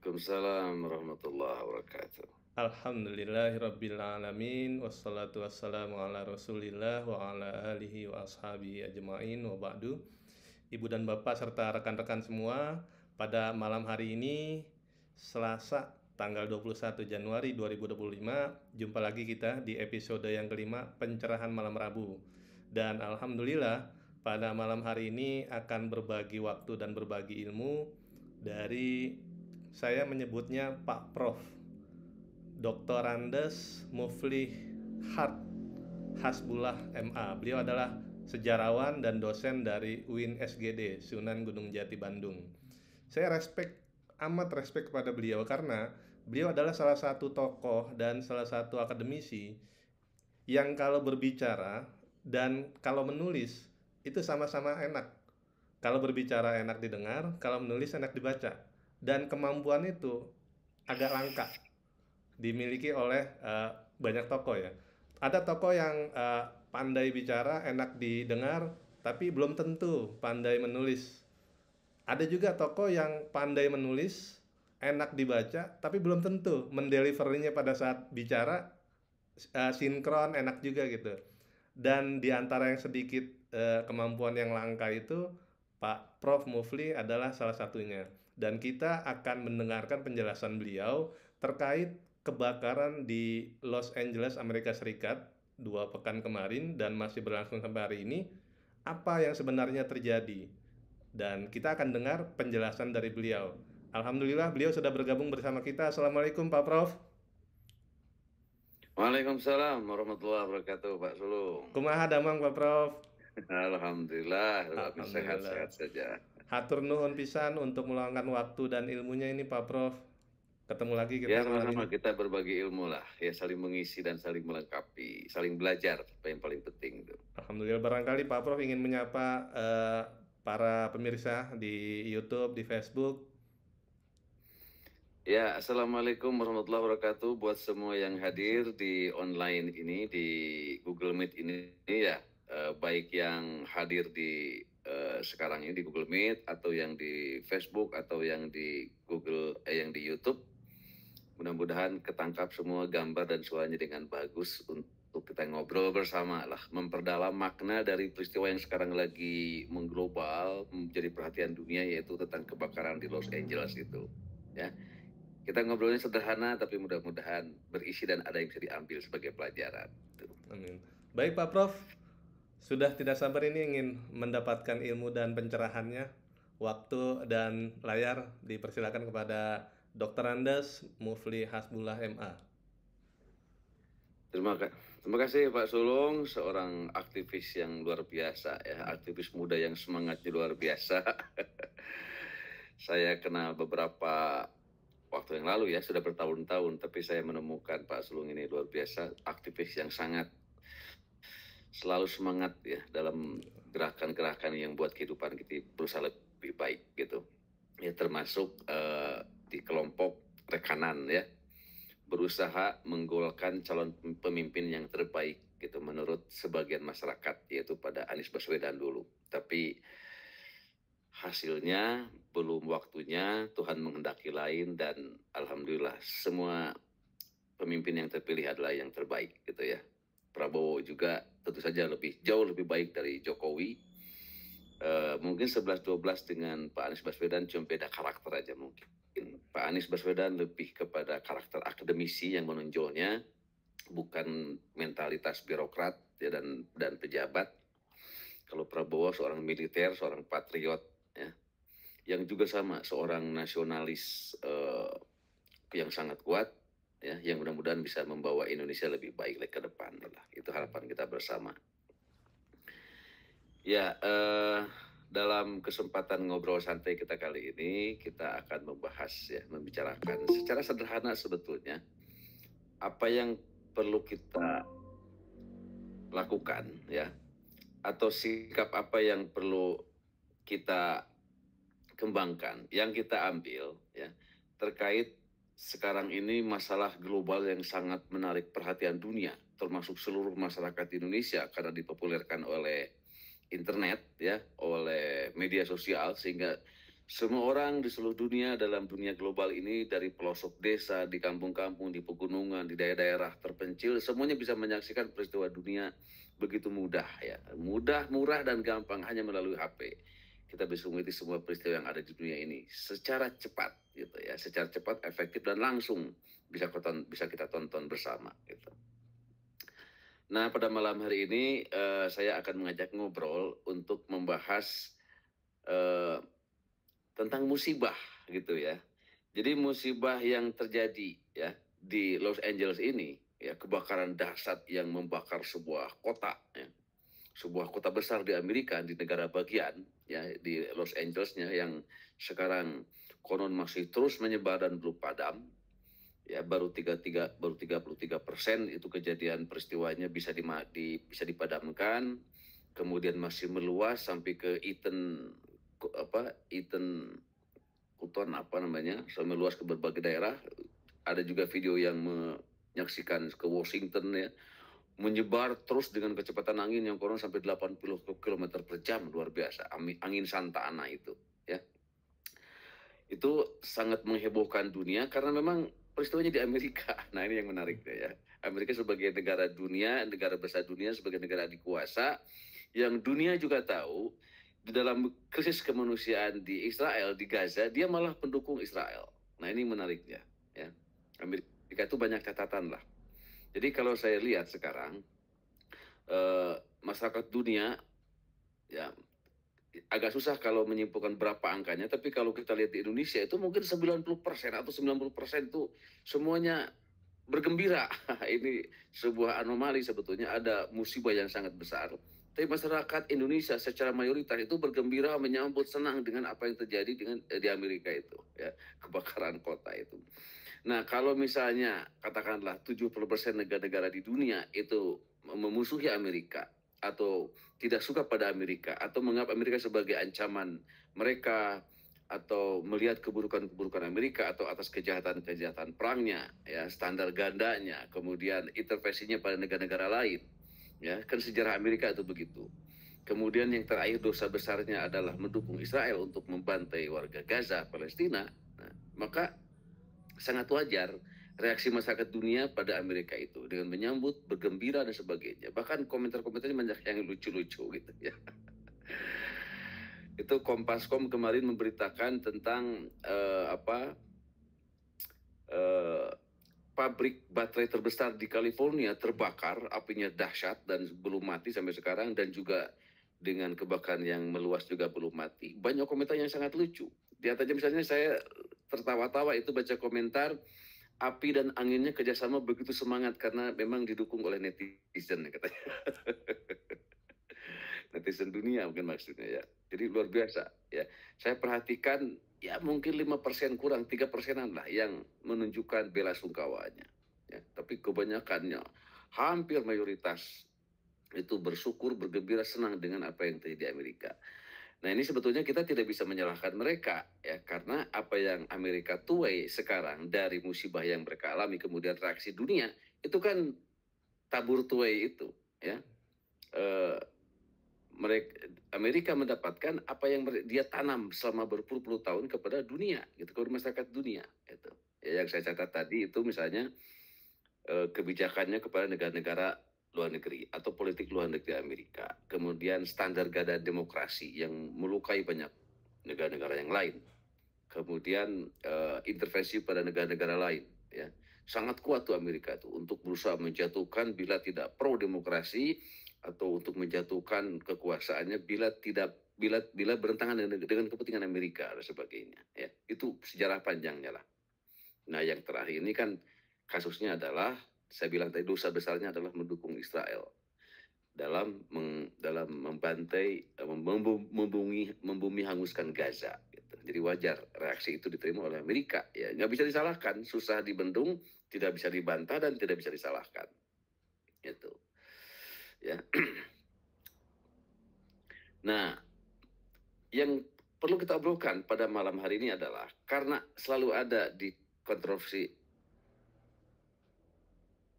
Waalaikumsalam warahmatullahi wabarakatuh. Alhamdulillahirrabbilalamin. Wassalatu wassalamu ala rasulillah wa ala alihi wa ashabihi ajma'in wa ba'du. Ibu dan bapak serta rekan-rekan semua, pada malam hari ini Selasa tanggal 21 Januari 2025, jumpa lagi kita di episode yang kelima pencerahan malam Rabu. Dan alhamdulillah pada malam hari ini akan berbagi waktu dan berbagi ilmu dari, saya menyebutnya Pak Prof. Dr. Andes Muflih Hart Hasbullah MA. Beliau adalah sejarawan dan dosen dari UIN SGD Sunan Gunung Jati Bandung. Saya amat respect kepada beliau karena beliau adalah salah satu tokoh dan salah satu akademisi yang kalau berbicara dan kalau menulis itu sama-sama enak. Kalau berbicara enak didengar, kalau menulis enak dibaca. Dan kemampuan itu agak langka dimiliki oleh banyak tokoh ya. Ada tokoh yang pandai bicara, enak didengar, tapi belum tentu pandai menulis. Ada juga tokoh yang pandai menulis, enak dibaca, tapi belum tentu mendeliverinya pada saat bicara sinkron, enak juga gitu. Dan di antara yang sedikit kemampuan yang langka itu, Pak Prof. Mufli adalah salah satunya. Dan kita akan mendengarkan penjelasan beliau terkait kebakaran di Los Angeles, Amerika Serikat 2 pekan kemarin dan masih berlangsung sampai hari ini. Apa yang sebenarnya terjadi? Dan kita akan dengar penjelasan dari beliau. Alhamdulillah beliau sudah bergabung bersama kita. Assalamualaikum Pak Prof. Waalaikumsalam warahmatullahi wabarakatuh, Pak Sulung. Kumaha damang Pak Prof. Alhamdulillah, kami Alhamdulillah. sehat-sehat saja. Hatur nuhun pisan untuk meluangkan waktu dan ilmunya ini Pak Prof. Ketemu lagi kita Ya, malam sama-sama ini. kita berbagi ilmu lah, ya saling mengisi dan saling melengkapi, saling belajar, apa yang paling penting tuh. Alhamdulillah, barangkali Pak Prof ingin menyapa para pemirsa di YouTube, di Facebook. Ya, Assalamualaikum warahmatullahi wabarakatuh buat semua yang hadir di online ini, di Google Meet ini ya, baik yang hadir di sekarang ini di Google Meet atau yang di Facebook atau yang di yang di YouTube. Mudah-mudahan ketangkap semua gambar dan suaranya dengan bagus untuk kita ngobrol bersama lah, memperdalam makna dari peristiwa yang sekarang lagi mengglobal menjadi perhatian dunia, yaitu tentang kebakaran di Los Angeles itu. Ya, kita ngobrolnya sederhana tapi mudah-mudahan berisi dan ada yang bisa diambil sebagai pelajaran. Amin. Baik Pak Prof, sudah tidak sabar ini ingin mendapatkan ilmu dan pencerahannya. Waktu dan layar dipersilakan kepada Dr. Andes Mufli Hasbullah MA. Terima kasih Pak Sulung, seorang aktivis yang luar biasa ya, aktivis muda yang semangatnya luar biasa. Saya kenal beberapa waktu yang lalu ya, sudah bertahun-tahun, tapi saya menemukan Pak Sulung ini luar biasa, aktivis yang sangat selalu semangat ya dalam gerakan-gerakan yang buat kehidupan kita berusaha lebih baik gitu. Ya, termasuk di kelompok rekanan ya, berusaha menggolkan calon pemimpin yang terbaik gitu menurut sebagian masyarakat, yaitu pada Anies Baswedan dulu. Tapi hasilnya belum waktunya, Tuhan menghendaki lain, dan alhamdulillah semua pemimpin yang terpilih adalah yang terbaik gitu ya. Prabowo juga tentu saja jauh lebih baik dari Jokowi. Mungkin 11-12 dengan Pak Anies Baswedan cuma beda karakter aja mungkin. Pak Anies Baswedan lebih kepada karakter akademisi yang menonjolnya, bukan mentalitas birokrat ya, dan pejabat. Kalau Prabowo seorang militer, seorang patriot ya, yang juga sama seorang nasionalis yang sangat kuat ya, yang mudah-mudahan bisa membawa Indonesia lebih baik lagi ke depan lah. Itu harapan kita bersama. Ya, dalam kesempatan ngobrol santai kita kali ini, kita akan membahas ya, membicarakan secara sederhana sebetulnya apa yang perlu kita lakukan ya, atau sikap apa yang perlu kita kembangkan, yang kita ambil ya, terkait sekarang ini masalah global yang sangat menarik perhatian dunia, termasuk seluruh masyarakat Indonesia karena dipopulerkan oleh internet ya, oleh media sosial, sehingga Semua orang di seluruh dunia dalam dunia global ini, dari pelosok desa, di kampung-kampung, di pegunungan, di daerah-daerah terpencil, semuanya bisa menyaksikan peristiwa dunia begitu mudah ya. Mudah, murah, dan gampang hanya melalui HP. Kita bisa mengikuti semua peristiwa yang ada di dunia ini secara cepat gitu ya, secara cepat, efektif, dan langsung bisa kita tonton bersama gitu. Nah, pada malam hari ini saya akan mengajak ngobrol untuk membahas eh, tentang musibah gitu ya. Jadi musibah yang terjadi ya di Los Angeles ini ya, kebakaran dahsyat yang membakar sebuah kota ya. Sebuah kota besar di Amerika, di negara bagian ya, di Los Angelesnya, yang sekarang konon masih terus menyebar dan belum padam ya. Baru 33% itu kejadian peristiwanya bisa dipadamkan. Kemudian masih meluas sampai ke Eaton Kuton apa namanya, sampai meluas ke berbagai daerah. Ada juga video yang menyaksikan ke Washington ya, menyebar terus dengan kecepatan angin yang kurang sampai 80 km per jam. Luar biasa angin Santa Ana itu ya. Itu sangat menghebohkan dunia karena memang peristiwanya di Amerika. Nah, ini yang menarik ya. Amerika sebagai negara dunia, negara besar dunia, sebagai negara adikuasa, yang dunia juga tahu di dalam krisis kemanusiaan di Israel, di Gaza, dia malah pendukung Israel. Nah, ini menariknya ya. Amerika itu banyak catatan lah. Jadi kalau saya lihat sekarang masyarakat dunia ya, agak susah kalau menyimpulkan berapa angkanya, tapi kalau kita lihat di Indonesia itu mungkin 90% atau 90% itu semuanya bergembira. Ini sebuah anomali sebetulnya, ada musibah yang sangat besar. Tapi masyarakat Indonesia secara mayoritas itu bergembira, menyambut senang dengan apa yang terjadi di Amerika itu, ya, kebakaran kota itu. Nah, kalau misalnya katakanlah 70% negara-negara di dunia itu memusuhi Amerika atau tidak suka pada Amerika atau menganggap Amerika sebagai ancaman mereka, atau melihat keburukan-keburukan Amerika atau atas kejahatan-kejahatan perangnya, ya, standar gandanya, kemudian intervensinya pada negara-negara lain, ya, kan sejarah Amerika itu begitu. Kemudian yang terakhir, dosa besarnya adalah mendukung Israel untuk membantai warga Gaza, Palestina. Nah, maka sangat wajar reaksi masyarakat dunia pada Amerika itu dengan menyambut, bergembira, dan sebagainya. Bahkan komentar-komentarnya banyak yang lucu-lucu gitu ya. Itu Kompascom kemarin memberitakan tentang pabrik baterai terbesar di California terbakar, apinya dahsyat dan belum mati sampai sekarang, dan juga dengan kebakaran yang meluas juga belum mati. Banyak komentar yang sangat lucu. Di atasnya misalnya saya tertawa-tawa itu baca komentar, api dan anginnya kerjasama begitu semangat karena memang didukung oleh netizen katanya. Netizen dunia mungkin maksudnya ya. Jadi luar biasa ya. Saya perhatikan ya mungkin 5% kurang, 3%-an lah yang menunjukkan bela sungkawanya. Ya, tapi kebanyakannya, hampir mayoritas itu bersyukur, bergembira, senang dengan apa yang terjadi di Amerika. Nah, ini sebetulnya kita tidak bisa menyalahkan mereka ya, karena apa yang Amerika tuai sekarang dari musibah yang mereka alami, kemudian reaksi dunia itu kan tabur tuai itu ya. Amerika mendapatkan apa yang dia tanam selama berpuluh-puluh tahun kepada dunia, gitu, kepada masyarakat dunia. Itu ya, yang saya catat tadi itu misalnya kebijakannya kepada negara-negara luar negeri atau politik luar negeri Amerika. Kemudian standar ganda demokrasi yang melukai banyak negara-negara yang lain. Kemudian intervensi pada negara-negara lain. Ya, sangat kuat tuh Amerika itu untuk berusaha menjatuhkan bila tidak pro demokrasi, atau untuk menjatuhkan kekuasaannya bila bertentangan dengan kepentingan Amerika dan sebagainya. Ya, itu sejarah panjangnya lah. Nah, yang terakhir ini kan kasusnya adalah, saya bilang tadi, dosa besarnya adalah mendukung Israel dalam membantai, membumi hanguskan Gaza. Gitu. Jadi wajar reaksi itu diterima oleh Amerika. Ya, nggak bisa disalahkan, susah dibendung, tidak bisa dibantah, dan tidak bisa disalahkan. Gitu. Ya. Nah, yang perlu kita obrolkan pada malam hari ini adalah karena selalu ada di kontroversi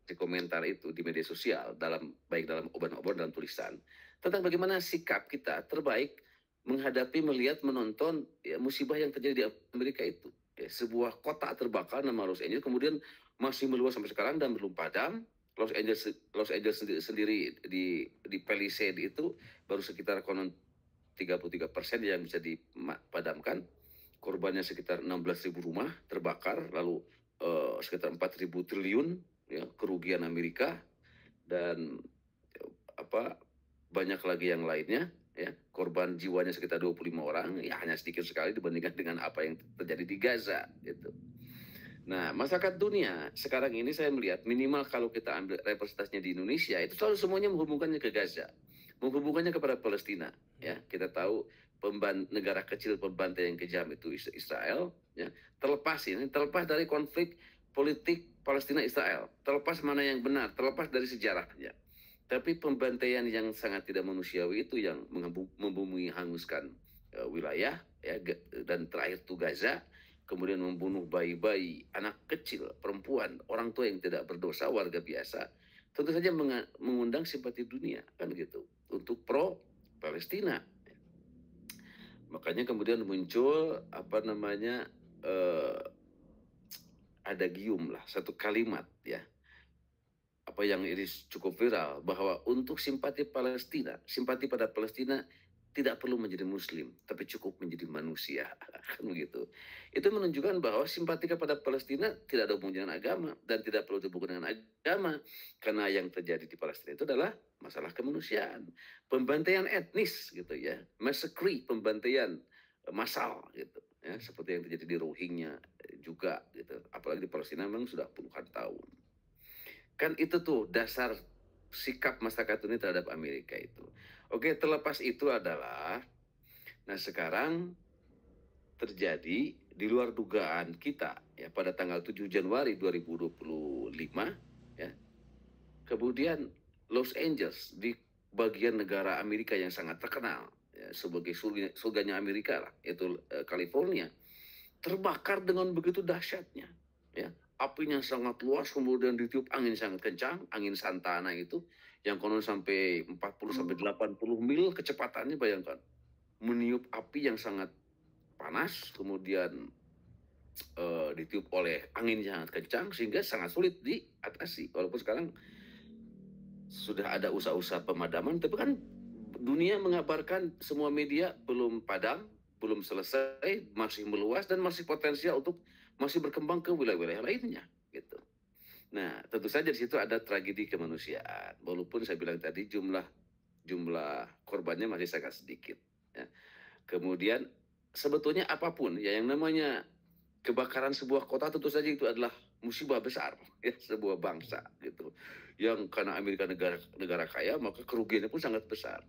di komentar itu di media sosial, baik dalam obrolan dalam tulisan, tentang bagaimana sikap kita terbaik menghadapi, melihat, menonton ya musibah yang terjadi di Amerika itu. Ya, sebuah kota terbakar nama Los Angeles, kemudian masih meluas sampai sekarang dan belum padam. Los Angeles sendiri di Palisade itu baru sekitar konon 33% yang bisa dipadamkan. Korbannya sekitar 16.000 rumah terbakar, lalu sekitar 4.000 triliun ya kerugian Amerika, dan banyak lagi yang lainnya ya. Korban jiwanya sekitar 25 orang, ya hanya sedikit sekali dibandingkan dengan apa yang terjadi di Gaza gitu. Nah, masyarakat dunia sekarang ini saya melihat minimal kalau kita ambil representasinya di Indonesia itu selalu semuanya menghubungkannya ke Gaza, menghubungkannya kepada Palestina. Ya, kita tahu negara kecil pembantai yang kejam itu Israel. Ya, terlepas dari konflik politik Palestina Israel, terlepas mana yang benar, terlepas dari sejarahnya. Tapi pembantaian yang sangat tidak manusiawi itu yang membumi hanguskan wilayah ya, dan terakhir itu Gaza. Kemudian membunuh bayi-bayi, anak kecil, perempuan, orang tua yang tidak berdosa, warga biasa, tentu saja mengundang simpati dunia kan gitu untuk pro Palestina. Makanya kemudian muncul ada gium lah, satu kalimat ya, yang ini cukup viral, bahwa untuk simpati pada Palestina tidak perlu menjadi muslim, tapi cukup menjadi manusia, kan begitu. Itu menunjukkan bahwa simpati kepada Palestina tidak ada hubungan dengan agama dan tidak perlu dihubungkan dengan agama, karena yang terjadi di Palestina itu adalah masalah kemanusiaan, pembantaian etnis gitu ya, massacre, pembantaian massal gitu ya, seperti yang terjadi di Rohingya juga gitu. Apalagi di Palestina memang sudah puluhan tahun. Kan itu tuh dasar sikap masyarakat ini terhadap Amerika itu. Oke, terlepas itu adalah, nah sekarang terjadi di luar dugaan kita ya pada tanggal 7 Januari 2025 ya. Kemudian Los Angeles di bagian negara Amerika yang sangat terkenal ya, sebagai surganya Amerika lah, itu California, terbakar dengan begitu dahsyatnya ya. Apinya sangat luas, kemudian ditiup angin sangat kencang, angin Santana itu, yang konon sampai 40-80 mil kecepatannya, bayangkan. Meniup api yang sangat panas, kemudian ditiup oleh angin yang sangat kencang, sehingga sangat sulit diatasi. Walaupun sekarang sudah ada usaha-usaha pemadaman, tapi kan dunia mengabarkan semua media belum padam, belum selesai, masih meluas, dan masih potensial untuk masih berkembang ke wilayah-wilayah lainnya gitu. Nah, tentu saja di situ ada tragedi kemanusiaan. Walaupun saya bilang tadi jumlah korbannya masih sangat sedikit. Ya. Kemudian sebetulnya apapun ya yang namanya kebakaran sebuah kota tentu saja itu adalah musibah besar ya, sebuah bangsa gitu. Yang karena Amerika negara kaya, maka kerugiannya pun sangat besar.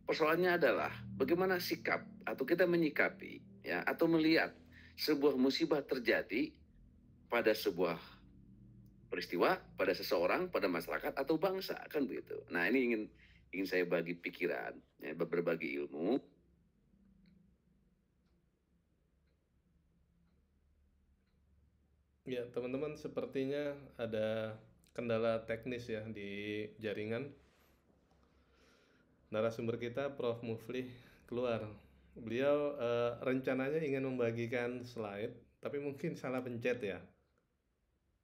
Persoalannya adalah bagaimana sikap atau kita menyikapi ya atau melihat sebuah musibah terjadi pada sebuah peristiwa, pada seseorang, pada masyarakat atau bangsa, kan begitu. Nah, ini ingin saya bagi pikiran, ya, berbagi ilmu. Ya, teman-teman, sepertinya ada kendala teknis ya di jaringan. Narasumber kita Prof. Muflih keluar. Beliau rencananya ingin membagikan slide, tapi mungkin salah pencet ya.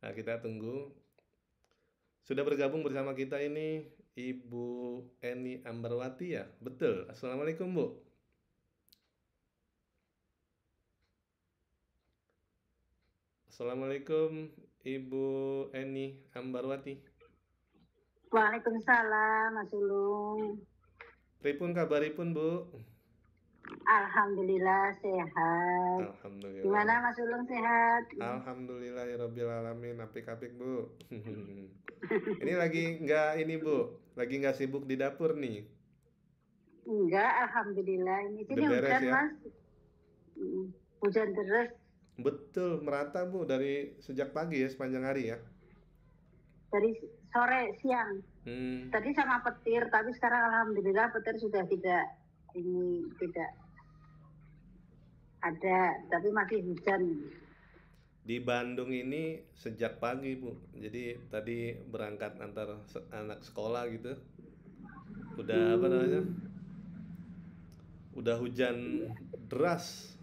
Nah, kita tunggu. Sudah bergabung bersama kita ini Ibu Eni Ambarwati ya? Betul. Assalamualaikum, Bu. Assalamualaikum Ibu Eni Ambarwati. Waalaikumsalam, Mas Ulung. Pripun kabaripun, Bu? Alhamdulillah sehat. Alhamdulillah. Gimana Mas Ulung, sehat? Alhamdulillah ya Rabbil Alamin, apik-apik, Bu. Ini lagi nggak ini, Bu? Lagi nggak sibuk di dapur nih? Enggak, alhamdulillah. Ini sini hujan ya? Mas. Hujan deras. Betul, merata Bu dari sejak pagi ya, sepanjang hari ya? Dari sore, siang. Tadi sama petir, tapi sekarang alhamdulillah petir sudah tidak ada, tapi masih hujan. Di Bandung ini sejak pagi, Bu. Jadi tadi berangkat antar anak sekolah gitu. Udah apa namanya? Udah hujan deras.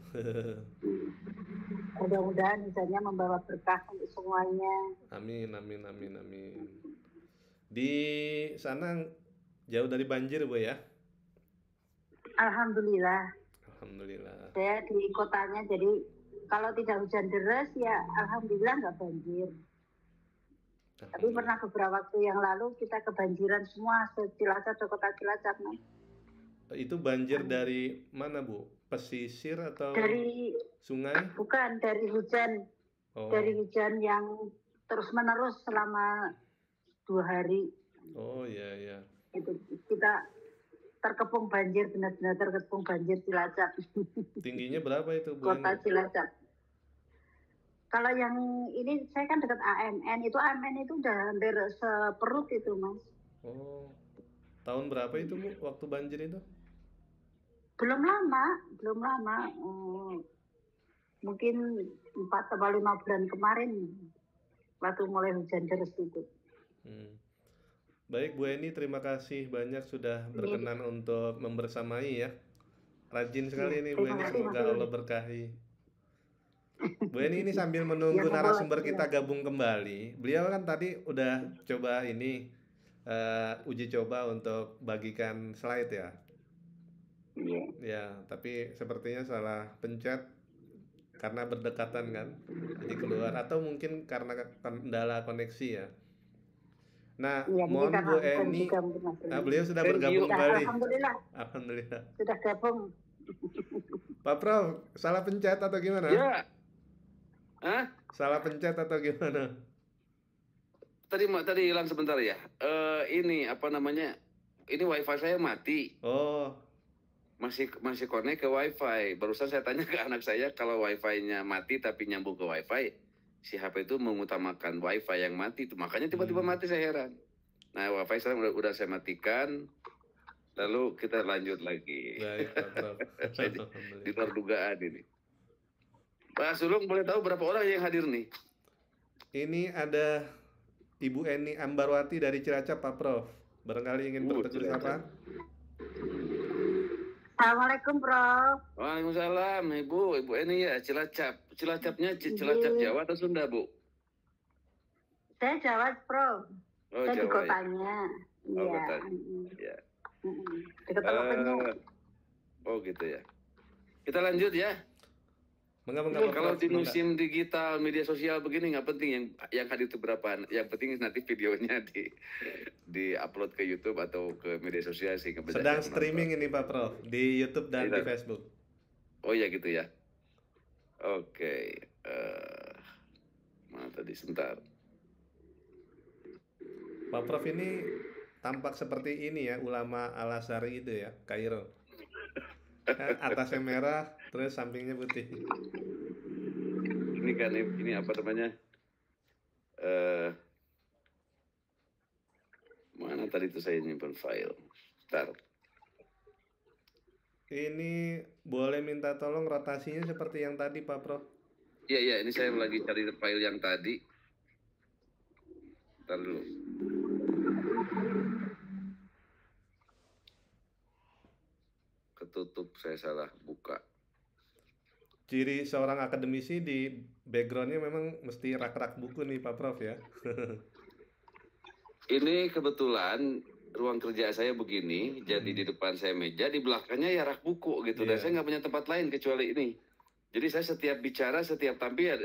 Mudah-mudahan misalnya membawa berkah untuk semuanya. Amin, amin, amin, amin. Di sana jauh dari banjir, Bu ya? Alhamdulillah. Alhamdulillah. Saya di kotanya, jadi kalau tidak hujan deras ya alhamdulillah nggak banjir. Tapi pernah beberapa waktu yang lalu kita kebanjiran semua Cilacap, kota Cilacap, Mas. Itu banjir dari mana, Bu? Pesisir atau dari sungai? Bukan, dari hujan. Oh. Dari hujan yang terus-menerus selama 2 hari. Oh, iya. Itu kita terkepung banjir, benar-benar terkepung banjir Cilacap. Tingginya berapa itu, Bu? Kota Cilacap. Kalau yang ini saya kan dekat AMN, itu AMN itu udah hampir seperut itu, Mas. Oh. Tahun berapa itu, Bu, waktu banjir itu? Belum lama. Mungkin 4 atau 5 bulan kemarin waktu mulai hujan deras itu. Baik, Bu Eni, terima kasih banyak sudah berkenan untuk membersamai ya. Rajin sekali nih Bu Eni, semoga Allah berkahi. Bu Eni ini sambil menunggu narasumber kita gabung kembali. Beliau kan tadi udah coba ini uji coba untuk bagikan slide ya. Ya, tapi sepertinya salah pencet karena berdekatan kan, jadi keluar, atau mungkin karena kendala koneksi ya. Nah, mohon Bu Eni, beliau sudah bergabung kembali. Alhamdulillah. Sudah gabung. Pak Prof, salah pencet atau gimana? Ya. Salah pencet atau gimana? Tadi hilang sebentar ya. Ini apa namanya? Ini WiFi saya mati. Oh. Masih connect ke WiFi. Barusan saya tanya ke anak saya kalau WiFi-nya mati tapi nyambung ke WiFi, si HP itu mengutamakan WiFi yang mati itu. Makanya tiba-tiba mati, saya heran. Nah, WiFi sekarang udah saya matikan. Lalu kita lanjut lagi. Baik, Pak Prof. Di luar dugaan ini. Pak Sulung, boleh tahu berapa orang yang hadir nih? Ini ada Ibu Eni Ambarwati dari Cilacap, Pak Prof. Barangkali ingin bertegur sapa. Assalamualaikum, Prof. Waalaikumsalam, Ibu Eni ya, Cilacap. Cilacapnya Cilacap Jawa atau Sunda, Bu? Saya Jawa, Prof. Oh, saya Jawa, di kotanya. Iya. Oh, kotanya. Iya. Dekat Tepatnya. Oh, gitu ya. Kita lanjut ya. Kalau di musim digital media sosial begini nggak penting yang hadir itu berapa, yang penting nanti videonya di upload ke YouTube atau ke media sosial sehingga sedang streaming ini Pak Prof di YouTube dan di Facebook. Oh ya gitu ya. Oke. Mana tadi sebentar. Pak Prof ini tampak seperti ini ya, ulama Al-Azhari itu ya, Kairo. Atasnya merah, terus sampingnya putih. Ini kan, ini apa namanya? Mana tadi itu saya nyimpan file? Bentar. Ini boleh minta tolong rotasinya seperti yang tadi, Pak Prof? Iya, ini saya lagi cari file yang tadi. Bentar dulu. Ketutup, saya salah buka. Ciri seorang akademisi di backgroundnya memang mesti rak-rak buku nih Pak Prof ya. Ini kebetulan ruang kerja saya begini, jadi di depan saya meja, di belakangnya ya rak buku gitu. Dan saya nggak punya tempat lain kecuali ini. Jadi saya setiap bicara, setiap tampil ya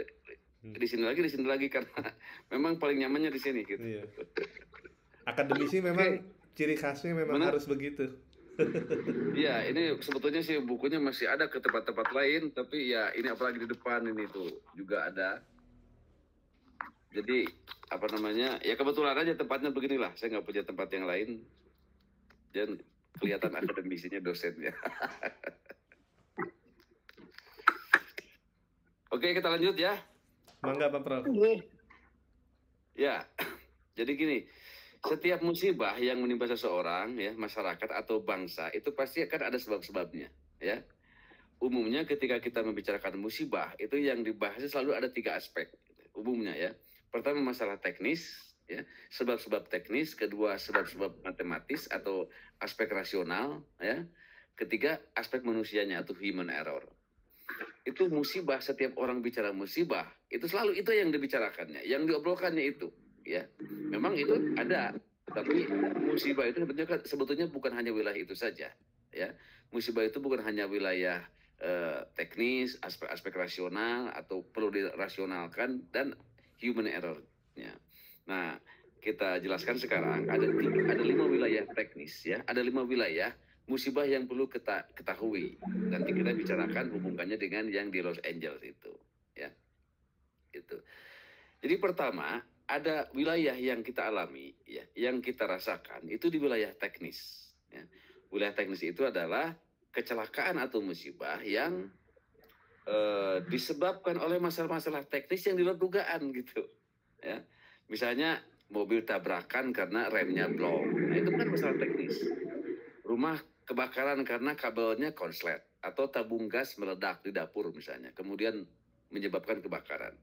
di sini lagi karena memang paling nyamannya di sini gitu. Iya. Akademisi memang ciri khasnya memang harus begitu. Iya, ini sebetulnya sih bukunya masih ada ke tempat-tempat lain, tapi ya ini apalagi di depan ini tuh juga ada. Jadi apa namanya? Ya kebetulan aja tempatnya beginilah. Saya nggak punya tempat yang lain. Dan kelihatan akademisinya dosennya. Oke, kita lanjut ya. Mangga Pak Prof. Ya, jadi gini. Setiap musibah yang menimpa seseorang, ya, masyarakat atau bangsa, itu pasti akan ada sebab-sebabnya, ya. Umumnya ketika kita membicarakan musibah, itu yang dibahas selalu ada 3 aspek, umumnya ya. Pertama masalah teknis, ya, sebab-sebab teknis. Kedua sebab-sebab matematis atau aspek rasional, ya. Ketiga, aspek manusianya atau human error. Itu musibah, setiap orang bicara musibah, itu selalu itu yang dibicarakannya, yang diobrolkannya itu, ya. Memang itu ada, tapi musibah itu sebetulnya bukan hanya wilayah itu saja, ya. Musibah itu bukan hanya wilayah teknis, aspek-aspek rasional atau perlu dirasionalkan dan human error-nya. Nah, kita jelaskan sekarang ada 5 wilayah teknis, ya. Ada 5 wilayah musibah yang perlu kita ketahui. Nanti kita bicarakan hubungannya dengan yang di Los Angeles itu, ya. Itu. Jadi pertama, ada wilayah yang kita alami, ya, yang kita rasakan itu di wilayah teknis, ya. Wilayah teknis itu adalah kecelakaan atau musibah yang disebabkan oleh masalah-masalah teknis yang di luar dugaan gitu, ya. Misalnya mobil tabrakan karena remnya blong. Nah, itu kan masalah teknis. Rumah kebakaran karena kabelnya konslet atau tabung gas meledak di dapur misalnya, kemudian menyebabkan kebakaran.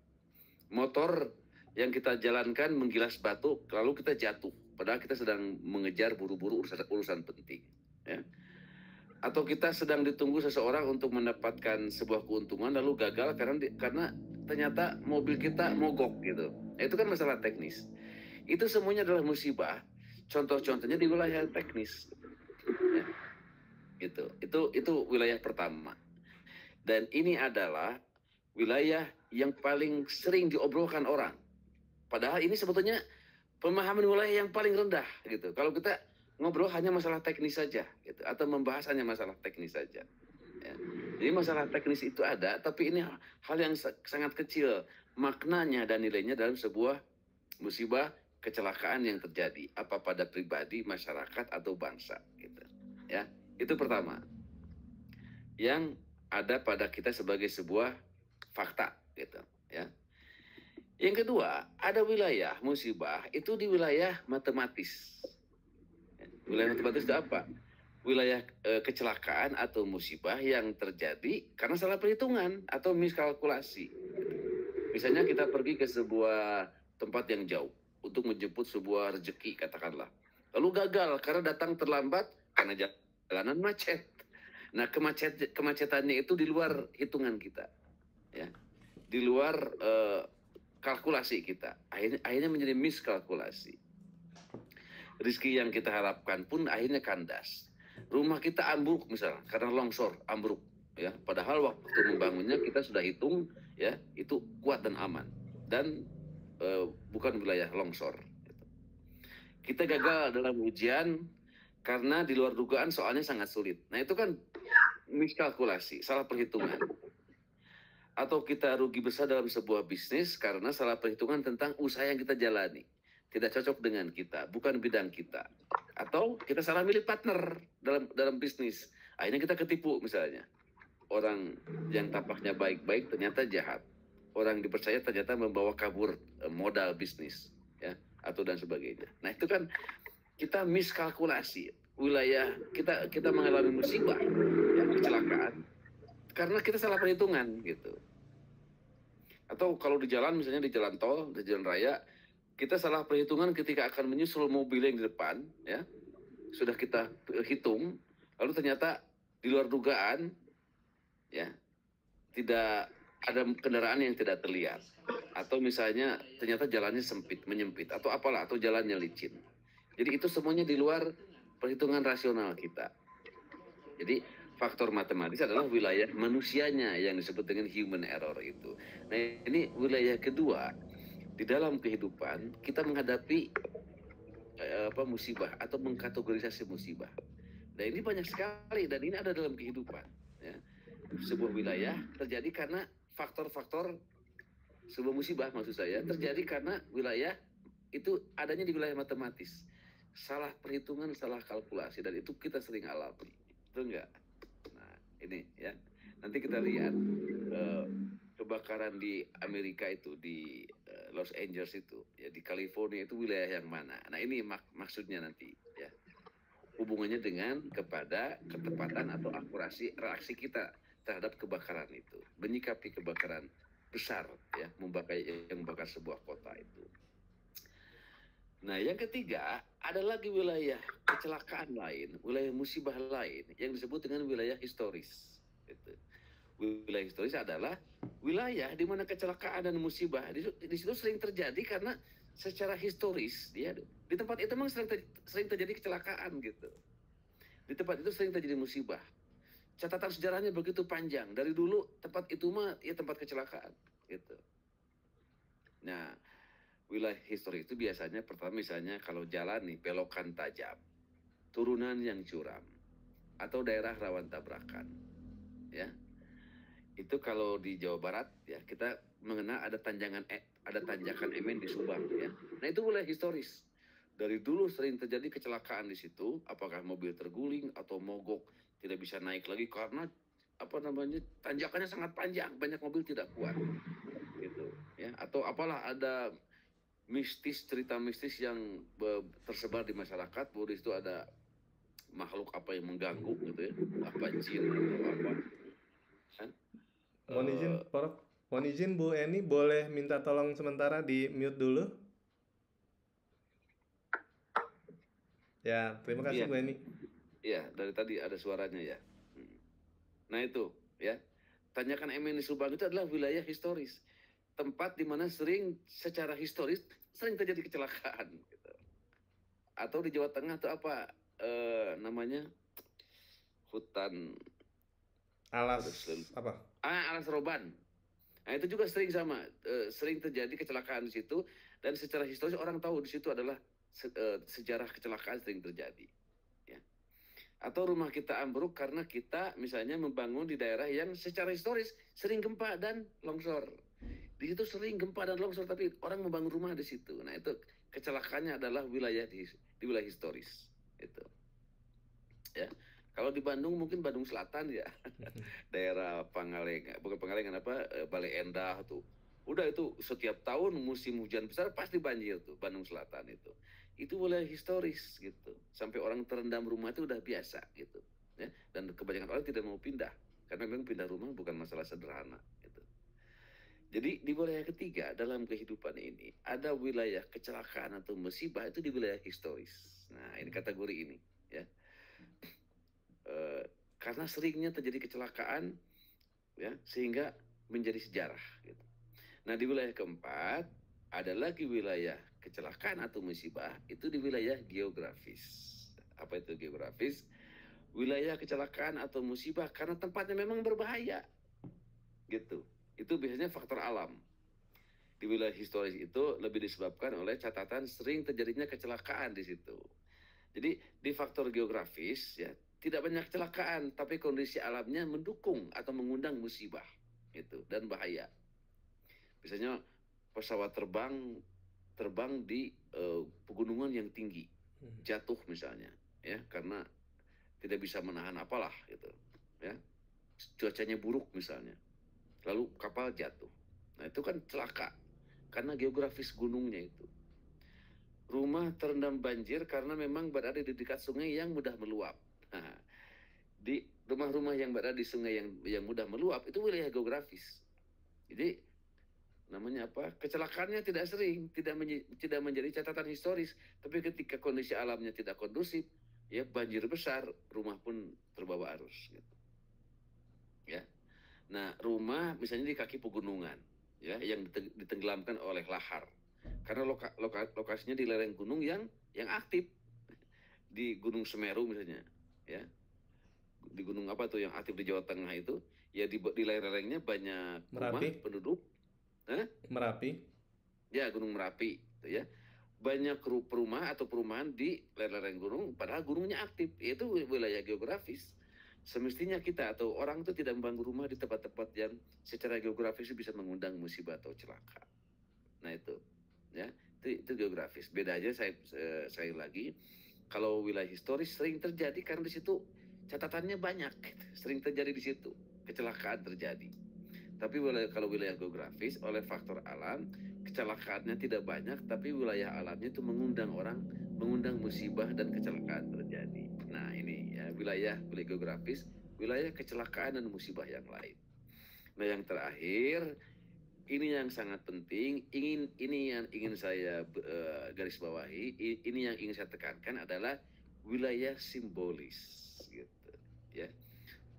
Motor yang kita jalankan menggilas batu, lalu kita jatuh, padahal kita sedang mengejar buru-buru urusan penting, ya. Atau kita sedang ditunggu seseorang untuk mendapatkan sebuah keuntungan, lalu gagal karena ternyata mobil kita mogok gitu. Nah, itu kan masalah teknis. Itu semuanya adalah musibah. Contoh-contohnya di wilayah teknis. Ya. Itu wilayah pertama. Dan ini adalah wilayah yang paling sering diobrolkan orang. Padahal ini sebetulnya pemahaman wilayah yang paling rendah gitu. Kalau kita ngobrol hanya masalah teknis saja gitu, atau membahas hanya masalah teknis saja. Ya. Jadi masalah teknis itu ada, tapi ini hal yang sangat kecil maknanya dan nilainya dalam sebuah musibah kecelakaan yang terjadi, apa pada pribadi, masyarakat atau bangsa gitu. Ya. Itu pertama, yang ada pada kita sebagai sebuah fakta, gitu, ya. Yang kedua, ada wilayah musibah itu di wilayah matematis. Wilayah matematis itu apa? Wilayah kecelakaan atau musibah yang terjadi karena salah perhitungan atau miskalkulasi. Misalnya kita pergi ke sebuah tempat yang jauh untuk menjemput sebuah rezeki, katakanlah. Lalu gagal karena datang terlambat karena jalanan macet. Nah, kemacetannya itu di luar hitungan kita, ya, di luar kalkulasi kita. Akhirnya menjadi miskalkulasi. Rezeki yang kita harapkan pun akhirnya kandas. Rumah kita ambruk misalnya karena longsor ambruk, ya. Padahal waktu membangunnya kita sudah hitung, ya, itu kuat dan aman dan bukan wilayah longsor. Kita gagal dalam ujian karena di luar dugaan soalnya sangat sulit. Nah, itu kan miskalkulasi, salah perhitungan. Atau kita rugi besar dalam sebuah bisnis karena salah perhitungan tentang usaha yang kita jalani. Tidak cocok dengan kita, bukan bidang kita. Atau kita salah milih partner dalam bisnis. Akhirnya kita ketipu misalnya. Orang yang tampaknya baik-baik ternyata jahat. Orang dipercaya ternyata membawa kabur modal bisnis, ya, atau dan sebagainya. Nah, itu kan kita miskalkulasi wilayah, kita mengalami musibah, ya, kecelakaan karena kita salah perhitungan gitu. Atau kalau di jalan, misalnya di jalan tol, di jalan raya, kita salah perhitungan ketika akan menyusul mobil yang di depan, ya, sudah kita hitung, lalu ternyata di luar dugaan, ya, tidak ada kendaraan yang tidak terlihat, atau misalnya ternyata jalannya sempit, menyempit, atau apalah, atau jalannya licin. Jadi itu semuanya di luar perhitungan rasional kita. Jadi faktor matematis adalah wilayah manusianya yang disebut dengan human error itu. Nah, ini wilayah kedua. Di dalam kehidupan kita menghadapi musibah atau mengkategorisasi musibah. Nah, ini banyak sekali dan ini ada dalam kehidupan, ya. Sebuah wilayah terjadi karena faktor-faktor sebuah musibah, maksud saya, terjadi karena wilayah itu adanya di wilayah matematis. Salah perhitungan, salah kalkulasi, dan itu kita sering alami. Itu enggak? Nah, ini, ya. Nanti kita lihat kebakaran di Amerika itu, di Los Angeles itu, ya, di California itu wilayah yang mana. Nah, ini maksudnya nanti, ya. Hubungannya dengan kepada ketepatan atau akurasi reaksi kita terhadap kebakaran itu, menyikapi kebakaran besar, ya, yang membakar sebuah kota itu. Nah, yang ketiga, ada lagi wilayah kecelakaan lain, wilayah musibah lain yang disebut dengan wilayah historis. Gitu. Wilayah historis adalah wilayah di mana kecelakaan dan musibah di situ sering terjadi karena secara historis ya di tempat itu memang sering terjadi kecelakaan gitu. Di tempat itu sering terjadi musibah. Catatan sejarahnya begitu panjang. Dari dulu tempat itu mah ya tempat kecelakaan gitu. Nah, wilayah historis itu biasanya pertama misalnya kalau jalan nih belokan tajam, turunan yang curam, atau daerah rawan tabrakan, ya. Itu kalau di Jawa Barat ya kita mengenal ada tanjakan Emen di Subang ya. Nah itu wilayah historis. Dari dulu sering terjadi kecelakaan di situ, apakah mobil terguling atau mogok tidak bisa naik lagi karena tanjakannya sangat panjang, banyak mobil tidak kuat gitu ya. Atau apalah ada cerita mistis yang tersebar di masyarakat bahwa di situ ada makhluk apa yang mengganggu gitu ya, apa jin atau apa. Mohon izin, Prof. Mohon izin Bu Eni, boleh minta tolong sementara di mute dulu? Ya, terima kasih Bu Eni. Iya, dari tadi ada suaranya ya. Nah itu ya, tanjakan Emen di Subang itu adalah wilayah historis. Tempat di mana secara historis sering terjadi kecelakaan. Gitu. Atau di Jawa Tengah itu apa namanya hutan Alas apa? Alas Roban. Nah itu juga sering sering terjadi kecelakaan di situ dan secara historis orang tahu di situ adalah sejarah kecelakaan sering terjadi. Ya. Atau rumah kita ambruk karena kita misalnya membangun di daerah yang secara historis sering gempa dan longsor. Di situ sering gempa dan longsor tapi orang membangun rumah di situ. Nah itu kecelakaannya adalah wilayah di wilayah historis. Itu. Ya. Kalau di Bandung mungkin Bandung Selatan ya, daerah Pangalengan, bukan Pangalengan Bale Endah tuh. Udah itu setiap tahun musim hujan besar pasti banjir tuh Bandung Selatan itu. Itu wilayah historis gitu. Sampai orang terendam rumah itu udah biasa gitu. Ya. Dan kebanyakan orang tidak mau pindah karena memang pindah rumah bukan masalah sederhana gitu. Jadi di wilayah ketiga dalam kehidupan ini ada wilayah kecelakaan atau musibah itu di wilayah historis. Nah ini kategori ini ya. Karena seringnya terjadi kecelakaan ya sehingga menjadi sejarah gitu. Nah di wilayah keempat ada lagi wilayah kecelakaan atau musibah itu di wilayah geografis. Apa itu geografis? Wilayah kecelakaan atau musibah karena tempatnya memang berbahaya gitu. Itu biasanya faktor alam. Di wilayah historis itu lebih disebabkan oleh catatan sering terjadinya kecelakaan di situ. Jadi di faktor geografis ya tidak banyak kecelakaan, tapi kondisi alamnya mendukung atau mengundang musibah itu dan bahaya. Misalnya pesawat terbang di pegunungan yang tinggi, jatuh misalnya, ya karena tidak bisa menahan apalah gitu, ya cuacanya buruk misalnya, lalu kapal jatuh. Nah itu kan celaka karena geografis gunungnya itu. Rumah terendam banjir karena memang berada di dekat sungai yang mudah meluap. Nah, di rumah-rumah yang berada di sungai yang mudah meluap itu wilayah geografis. Jadi namanya apa? Kecelakaannya tidak sering, tidak menjadi catatan historis, tapi ketika kondisi alamnya tidak kondusif, ya banjir besar, rumah pun terbawa arus. Gitu. Ya, nah rumah misalnya di kaki pegunungan, ya yang ditenggelamkan oleh lahar, karena lokasinya di lereng gunung yang aktif, di Gunung Semeru misalnya, ya. Di gunung apa tuh yang aktif di Jawa Tengah itu ya di lereng-lerengnya banyak rumah penduduk. Merapi ya Gunung Merapi gitu ya, banyak perumahan di lereng gunung padahal gunungnya aktif. Itu wilayah geografis. Semestinya kita atau orang itu tidak membangun rumah di tempat-tempat yang secara geografis bisa mengundang musibah atau celaka. Nah itu ya itu geografis. Beda aja saya lagi kalau wilayah historis sering terjadi karena di situ catatannya banyak, sering terjadi di situ, kecelakaan terjadi. Tapi kalau wilayah geografis oleh faktor alam, kecelakaannya tidak banyak, tapi wilayah alamnya itu mengundang musibah dan kecelakaan terjadi. Nah ini ya wilayah geografis, wilayah kecelakaan dan musibah yang lain. Nah yang terakhir Ini yang sangat penting. Ini yang ingin saya garis bawahi. Ini yang ingin saya tekankan adalah wilayah simbolis, gitu. Ya,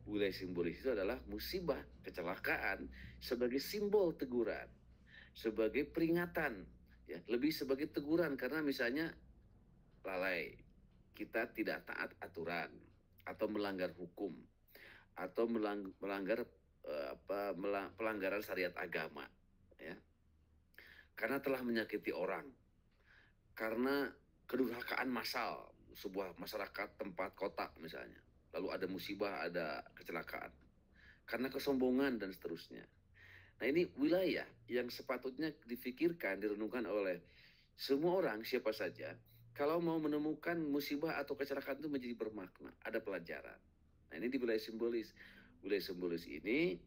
wilayah simbolis itu adalah musibah, kecelakaan sebagai simbol teguran, sebagai peringatan, ya, lebih sebagai teguran karena misalnya lalai, kita tidak taat aturan atau melanggar hukum atau melanggar pelanggaran syariat agama, ya, karena telah menyakiti orang, karena kedurhakaan massal sebuah masyarakat, tempat, kota misalnya, lalu ada musibah, ada kecelakaan, karena kesombongan dan seterusnya. Nah, ini wilayah yang sepatutnya difikirkan, direnungkan oleh semua orang, siapa saja, kalau mau menemukan musibah atau kecelakaan itu menjadi bermakna, ada pelajaran. Nah, ini di wilayah simbolis. Wilayah simbolis ini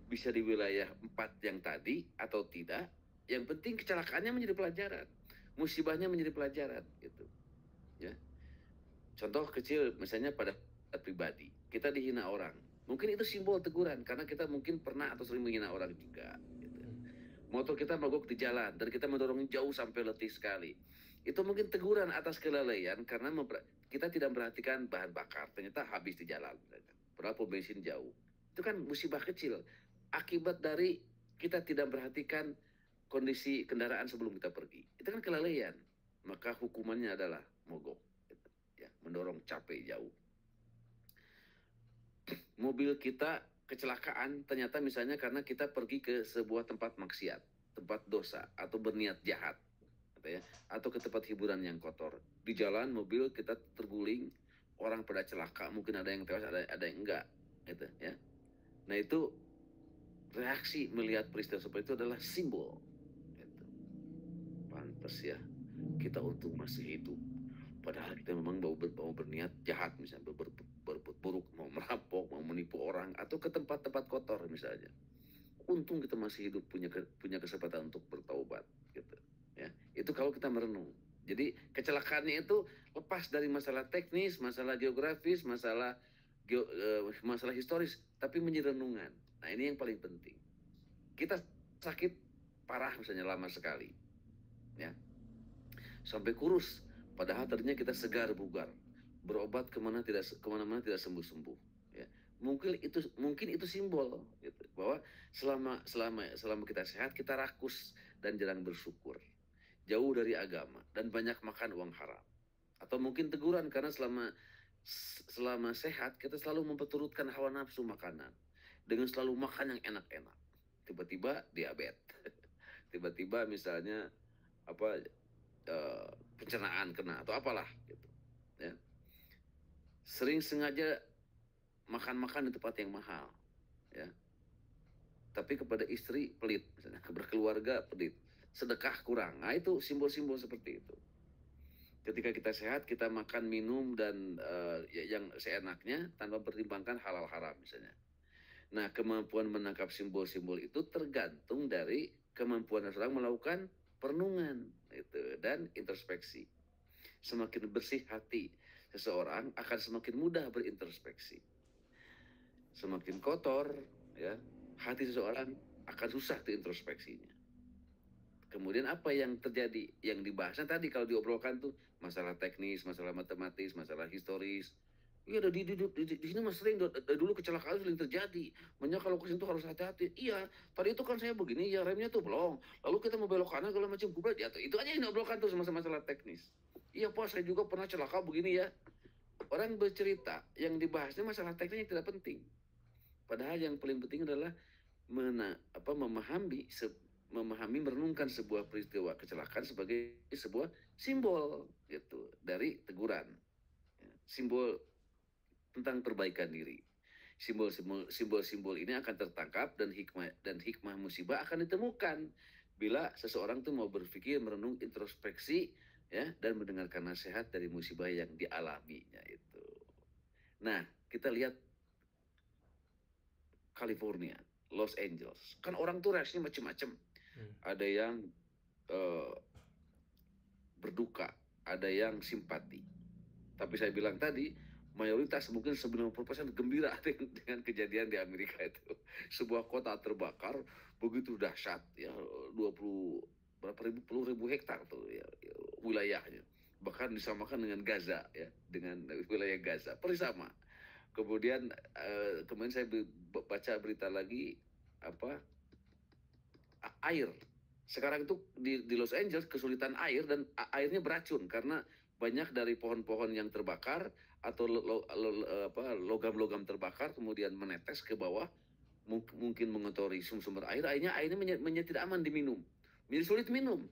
bisa di wilayah 4 yang tadi atau tidak. Yang penting kecelakaannya menjadi pelajaran, musibahnya menjadi pelajaran, gitu. Ya. Contoh kecil, misalnya pada pribadi, kita dihina orang. Mungkin itu simbol teguran, karena kita mungkin pernah atau sering menghina orang juga. Gitu. Motor kita mogok di jalan, dan kita mendorong jauh sampai letih sekali. Itu mungkin teguran atas kelalaian, karena kita tidak memperhatikan bahan bakar, ternyata habis di jalan. Padahal pom bensin jauh. Itu kan musibah kecil. Akibat dari kita tidak memperhatikan kondisi kendaraan sebelum kita pergi. Itu kan kelalaian. Maka hukumannya adalah mogok. Ya, mendorong capek jauh. Mobil kita kecelakaan ternyata misalnya karena kita pergi ke sebuah tempat maksiat, tempat dosa, atau berniat jahat, gitu ya, atau ke tempat hiburan yang kotor. Di jalan mobil kita terguling, orang pada celaka, mungkin ada yang tewas, ada yang enggak, gitu ya. Nah, itu reaksi melihat peristiwa seperti itu adalah simbol, gitu. Pantas ya, kita untung masih hidup. Padahal kita memang mau berniat jahat, misalnya berbuat buruk, mau merampok, mau menipu orang, atau ke tempat-tempat kotor misalnya. Untung kita masih hidup, punya kesempatan untuk bertaubat, gitu. Ya, itu kalau kita merenung. Jadi kecelakaannya itu lepas dari masalah teknis, masalah geografis, masalah historis, tapi menjadi renungan. Nah, ini yang paling penting. Kita sakit parah misalnya lama sekali, ya, sampai kurus. Padahal tadinya kita segar bugar, berobat kemana-mana tidak sembuh-sembuh. Ya. Mungkin itu simbol, gitu, bahwa selama kita sehat, kita rakus dan jarang bersyukur, jauh dari agama dan banyak makan uang haram. Atau mungkin teguran karena selama sehat kita selalu memperturutkan hawa nafsu makanan dengan selalu makan yang enak-enak. Tiba-tiba diabetes, tiba-tiba misalnya pencernaan kena atau apalah, gitu, ya. Sering sengaja makan di tempat yang mahal, ya, tapi kepada istri pelit, misalnya berkeluarga pelit, sedekah kurang. Nah, itu simbol-simbol seperti itu. Ketika kita sehat, kita makan minum dan yang seenaknya tanpa mempertimbangkan halal haram misalnya. Nah, kemampuan menangkap simbol-simbol itu tergantung dari kemampuan seseorang melakukan perenungan itu dan introspeksi. Semakin bersih hati seseorang akan semakin mudah berintrospeksi. Semakin kotor, ya, hati seseorang akan susah introspeksinya. Kemudian apa yang terjadi? Yang dibahasnya tadi kalau diobrolkan tuh masalah teknis, masalah matematis, masalah historis. Iya, di sini mas sering dulu kecelakaan sering terjadi. Makanya kalau ke situ harus hati-hati. Iya, tadi itu kan saya begini, ya remnya tuh belum. Lalu kita mau belok kanan kalau macam kubra jatuh. Itu aja yang diobrolkan tuh masalah teknis. Iya Pak, saya juga pernah celaka begini ya. Orang bercerita, yang dibahasnya masalah teknis yang tidak penting. Padahal yang paling penting adalah memahami, merenungkan sebuah peristiwa kecelakaan sebagai sebuah simbol, gitu, dari teguran, simbol tentang perbaikan diri. Simbol-simbol ini akan tertangkap dan hikmah musibah akan ditemukan bila seseorang tuh mau berpikir, merenung, introspeksi, ya, dan mendengarkan nasihat dari musibah yang dialaminya itu. Nah, kita lihat California, Los Angeles, kan orang tuh reaksinya macam-macam. Ada yang berduka, ada yang simpati. Tapi saya bilang tadi, mayoritas mungkin 90% gembira dengan kejadian di Amerika itu. Sebuah kota terbakar begitu dahsyat ya, 20 berapa ribu, puluh ribu hektar tuh ya, wilayahnya. Bahkan disamakan dengan Gaza ya, dengan wilayah Gaza, persis sama. Kemudian kemarin saya baca berita lagi apa, air. Sekarang itu di Los Angeles kesulitan air dan airnya beracun karena banyak dari pohon-pohon yang terbakar atau logam-logam terbakar kemudian menetes ke bawah, mungkin mengotori sumber air. Airnya menjadi tidak aman diminum, menjadi sulit minum.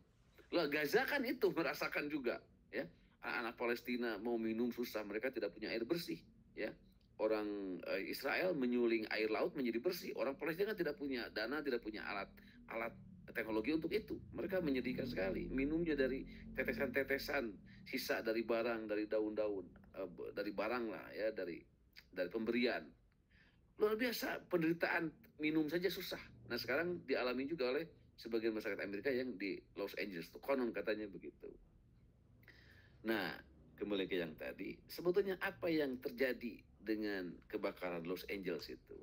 Lah Gaza kan itu merasakan juga ya, anak Palestina mau minum susah, mereka tidak punya air bersih ya. Orang Israel menyuling air laut menjadi bersih, orang Palestina kan tidak punya dana, tidak punya alat teknologi untuk itu. Mereka menyedihkan sekali, minumnya dari tetesan-tetesan sisa dari barang, dari daun-daun, dari barang lah ya, dari pemberian. Luar biasa, penderitaan minum saja susah. Nah sekarang dialami juga oleh sebagian masyarakat Amerika yang di Los Angeles, konon katanya begitu. Nah kembali ke yang tadi, sebetulnya apa yang terjadi dengan kebakaran Los Angeles itu?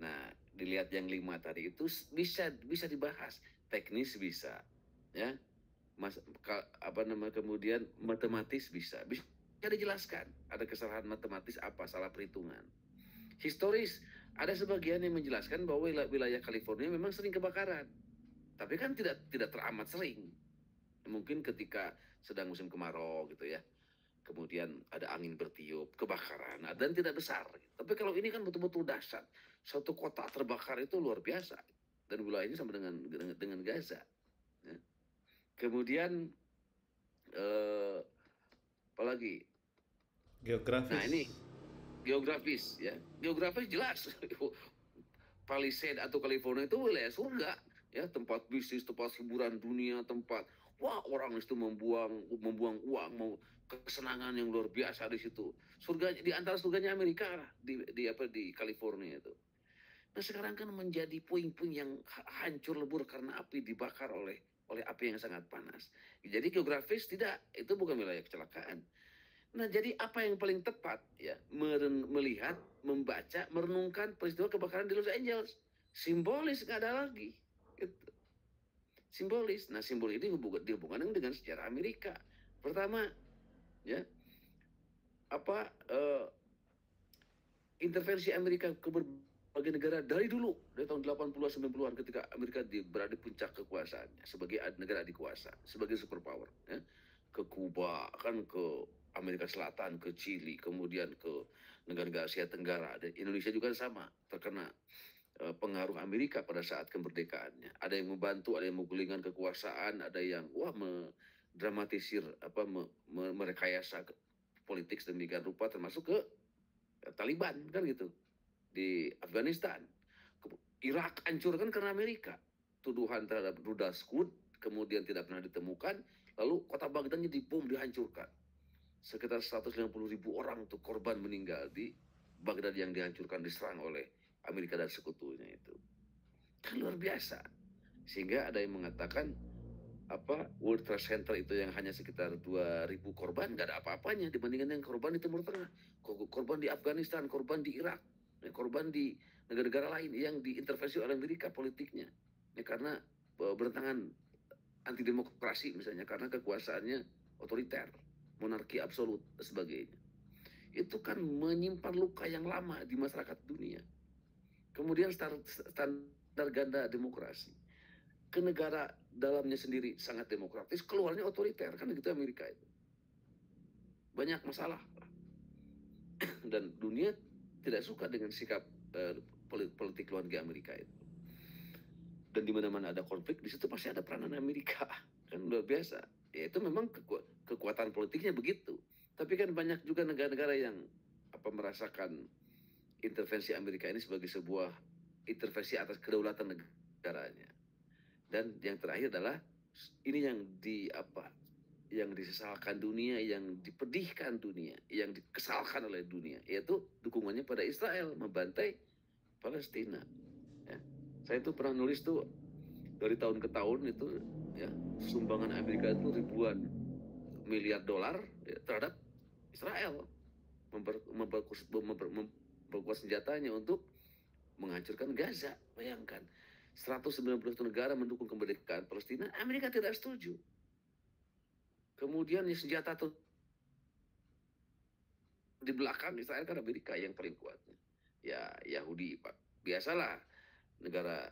Nah dilihat yang 5 tadi itu bisa dibahas, teknis bisa ya, kemudian matematis bisa dijelaskan, ada kesalahan matematis apa, salah perhitungan. Historis ada sebagian yang menjelaskan bahwa wilayah California memang sering kebakaran, tapi kan tidak teramat sering. Mungkin ketika sedang musim kemarau gitu ya, kemudian ada angin bertiup, kebakaran, dan tidak besar. Tapi kalau ini kan betul-betul dahsyat, suatu kota terbakar itu luar biasa, dan wilayahnya sama dengan Gaza. Ya. Kemudian apalagi? Geografis. Nah ini geografis ya, geografis jelas. Palisade atau California itu wilayah surga ya, tempat bisnis, tempat hiburan dunia, tempat orang itu membuang uang, mau kesenangan yang luar biasa di situ. Surga di antara surganya Amerika lah, di California itu. Nah sekarang kan menjadi puing-puing yang hancur lebur karena api, dibakar oleh api yang sangat panas. Jadi geografis tidak, itu bukan wilayah kecelakaan. Nah jadi apa yang paling tepat ya, melihat, membaca, merenungkan peristiwa kebakaran di Los Angeles. Simbolis, nggak ada lagi. Gitu. Simbolis. Nah simbol ini dihubungkan dengan sejarah Amerika. Pertama ya, intervensi Amerika ke berbagai negara dari dulu, dari tahun 80-an 90-an ketika Amerika berada di puncak kekuasaannya sebagai negara adikuasa, sebagai superpower ya. Ke Kuba, kan ke Amerika Selatan, ke Chili, kemudian ke negara-negara Asia Tenggara. Dan Indonesia juga sama, terkena pengaruh Amerika pada saat kemerdekaannya. Ada yang membantu, ada yang menggulingkan kekuasaan, ada yang mendramatisir, merekayasa politik sedemikian rupa, termasuk ke Taliban kan gitu di Afghanistan. Irak hancurkan karena Amerika. Tuduhan terhadap rudal Scud kemudian tidak pernah ditemukan, lalu kota Baghdadnya dibom, dihancurkan. Sekitar 150.000 orang tuh korban meninggal di Baghdad yang dihancurkan, diserang oleh Amerika dan sekutunya itu. Kan luar biasa. Sehingga ada yang mengatakan World Trade Center itu yang hanya sekitar 2.000 korban, nggak ada apa-apanya dibandingkan dengan korban di Timur Tengah, korban di Afghanistan, korban di Irak, korban di negara-negara lain yang diintervensi oleh Amerika politiknya. Ya, karena bertentangan anti demokrasi misalnya, karena kekuasaannya otoriter, monarki absolut dan sebagainya. Itu kan menyimpan luka yang lama di masyarakat dunia. Kemudian standar ganda demokrasi. Ke negara dalamnya sendiri sangat demokratis, keluarnya otoriter, kan gitu Amerika itu. Banyak masalah. Dan dunia tidak suka dengan sikap politik luar negeri Amerika itu. Dan di mana-mana ada konflik, di situ pasti ada peranan Amerika. Kan luar biasa. Ya itu memang kekuatan politiknya begitu. Tapi kan banyak juga negara-negara yang merasakan intervensi Amerika ini sebagai sebuah intervensi atas kedaulatan negaranya. Dan yang terakhir adalah ini yang disesalkan dunia, yang dipedihkan dunia, yang dikesalkan oleh dunia, yaitu dukungannya pada Israel membantai Palestina. Ya. Saya itu pernah nulis tuh dari tahun ke tahun itu ya, sumbangan Amerika itu ribuan miliar dolar ya, terhadap Israel. memperkuat senjatanya untuk menghancurkan Gaza. Bayangkan, 191 negara mendukung kemerdekaan Palestina, Amerika tidak setuju. Kemudian senjata di belakang Israel kan Amerika yang paling kuatnya. Ya Yahudi, Pak. Biasalah negara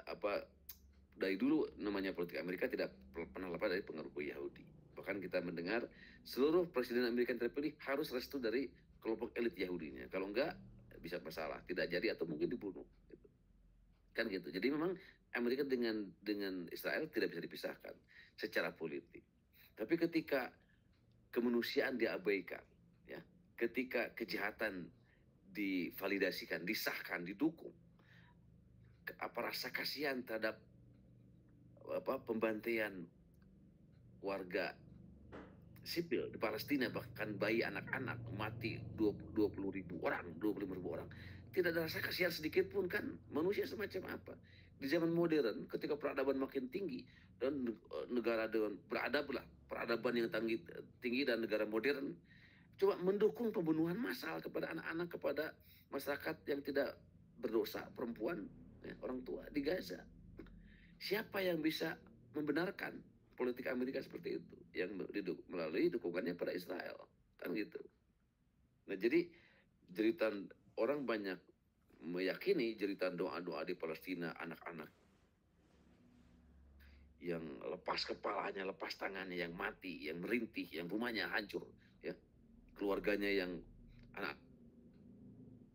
dari dulu namanya politik Amerika tidak pernah lepas dari pengaruh Yahudi. Bahkan kita mendengar seluruh presiden Amerika yang terpilih harus restu dari kelompok elit Yahudinya. Kalau enggak bisa masalah, tidak jadi atau mungkin dibunuh. Gitu. Kan gitu. Jadi memang Amerika dengan Israel tidak bisa dipisahkan secara politik. Tapi ketika kemanusiaan diabaikan, ya, ketika kejahatan divalidasikan, disahkan, didukung, rasa kasihan terhadap pembantaian warga sipil di Palestina, bahkan bayi anak-anak mati 20.000 orang, 25.000 orang. Tidak ada rasa kasihan sedikit pun kan. Manusia semacam apa? Di zaman modern ketika peradaban makin tinggi dan negara dengan peradaban yang tinggi dan negara modern coba mendukung pembunuhan massal kepada anak-anak, kepada masyarakat yang tidak berdosa, perempuan, ya, orang tua di Gaza. Siapa yang bisa membenarkan politik Amerika seperti itu yang melalui dukungannya pada Israel, kan gitu. Nah, jadi jeritan orang banyak meyakini jeritan doa-doa di Palestina, anak-anak yang lepas kepalanya, lepas tangannya, yang mati, yang merintih, yang rumahnya hancur, ya, keluarganya yang anak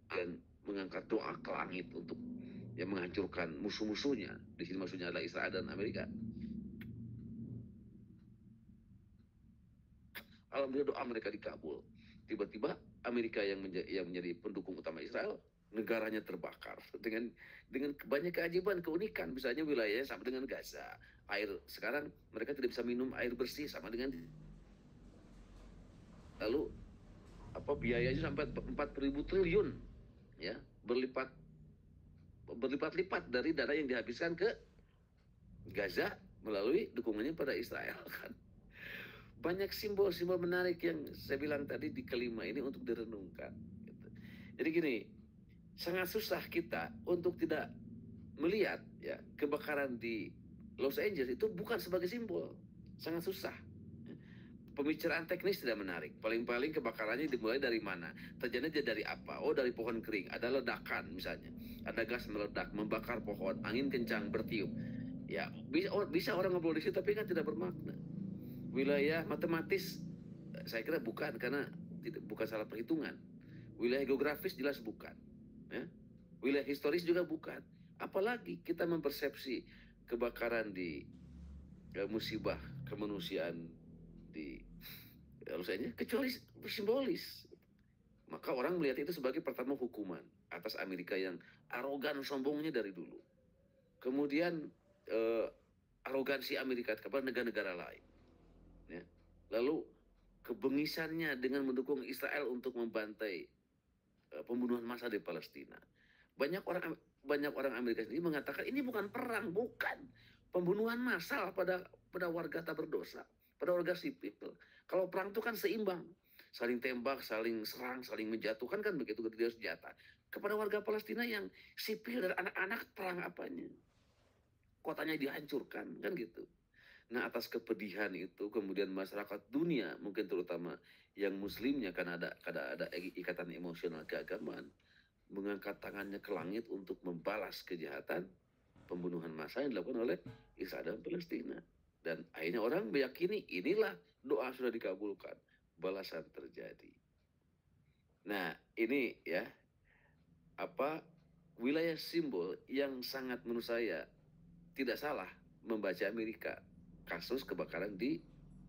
dan mengangkat doa ke langit untuk yang menghancurkan musuh-musuhnya. Di sini maksudnya adalah Israel dan Amerika. Alhamdulillah doa mereka dikabul. Tiba-tiba Amerika yang menjadi pendukung utama Israel, negaranya terbakar dengan banyak keajaiban, keunikan. Misalnya wilayahnya sama dengan Gaza. Air sekarang mereka tidak bisa minum air bersih sama dengan. Lalu biayanya sampai 4.000 triliun, ya, berlipat-lipat dari dana yang dihabiskan ke Gaza melalui dukungannya pada Israel, kan. Banyak simbol-simbol menarik yang saya bilang tadi di kelima ini untuk direnungkan. Gitu. Jadi gini, sangat susah kita untuk tidak melihat, ya, kebakaran di Los Angeles itu bukan sebagai simbol. Sangat susah. Pembicaraan teknis tidak menarik. Paling-paling kebakarannya dimulai dari mana? Terjadinya dari apa? Oh, dari pohon kering. Ada ledakan misalnya. Ada gas meledak, membakar pohon, angin kencang bertiup. Ya, bisa orang ngobrol di situ tapi kan tidak bermakna. Wilayah matematis saya kira bukan, karena bukan salah perhitungan. Wilayah geografis jelas bukan, ya. Wilayah historis juga bukan. Apalagi kita mempersepsi kebakaran di musibah kemanusiaan di Los Angeles kecuali simbolis. Maka orang melihat itu sebagai pertama hukuman atas Amerika yang arogan sombongnya dari dulu. Kemudian arogansi Amerika kepada negara-negara lain. Ya. Lalu kebengisannya dengan mendukung Israel untuk membantai pembunuhan massal di Palestina. Banyak orang Amerika sendiri mengatakan ini bukan perang, bukan pembunuhan massal pada warga tak berdosa, pada warga sipil. Kalau perang itu kan seimbang, saling tembak, saling serang, saling menjatuhkan, kan begitu ketika senjata. Kepada warga Palestina yang sipil dan anak-anak, perang apanya? Kotanya dihancurkan, kan gitu. Nah, atas kepedihan itu kemudian masyarakat dunia, mungkin terutama yang muslimnya, karena ada ikatan emosional keagamaan, mengangkat tangannya ke langit untuk membalas kejahatan pembunuhan massal yang dilakukan oleh Israel dan Palestina. Dan akhirnya orang meyakini inilah doa sudah dikabulkan, balasan terjadi. Nah, ini ya wilayah simbol yang sangat menurut saya tidak salah membaca Amerika kasus kebakaran di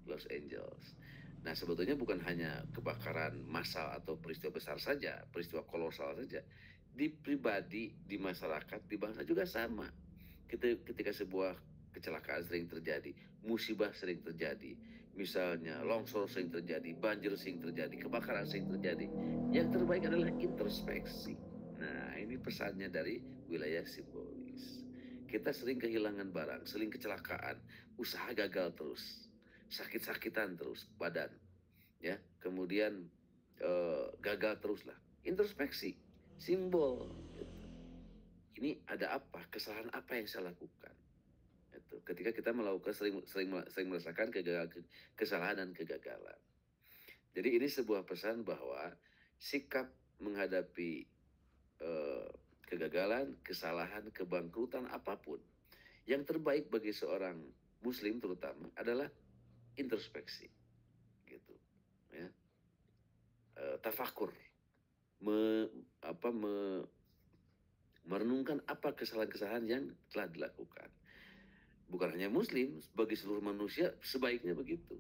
Los Angeles. Nah, sebetulnya bukan hanya kebakaran massal atau peristiwa besar saja, peristiwa kolosal saja. Di pribadi, di masyarakat, di bangsa juga sama. Ketika sebuah kecelakaan sering terjadi, musibah sering terjadi, misalnya longsor sering terjadi, banjir sering terjadi, kebakaran sering terjadi. Yang terbaik adalah introspeksi. Nah, ini pesannya dari wilayah simbolis. Kita sering kehilangan barang, sering kecelakaan, usaha gagal terus, sakit-sakitan terus badan, ya. Kemudian gagal terus lah. Introspeksi, simbol. Gitu. Ini ada apa? Kesalahan apa yang saya lakukan? Itu. Ketika kita melakukan sering merasakan kesalahan dan kegagalan. Jadi ini sebuah pesan bahwa sikap menghadapi kegagalan, kesalahan, kebangkrutan apapun, yang terbaik bagi seorang Muslim terutama adalah introspeksi, gitu, ya. Tafakur, merenungkan apa kesalahan-kesalahan yang telah dilakukan. Bukan hanya Muslim, bagi seluruh manusia sebaiknya begitu.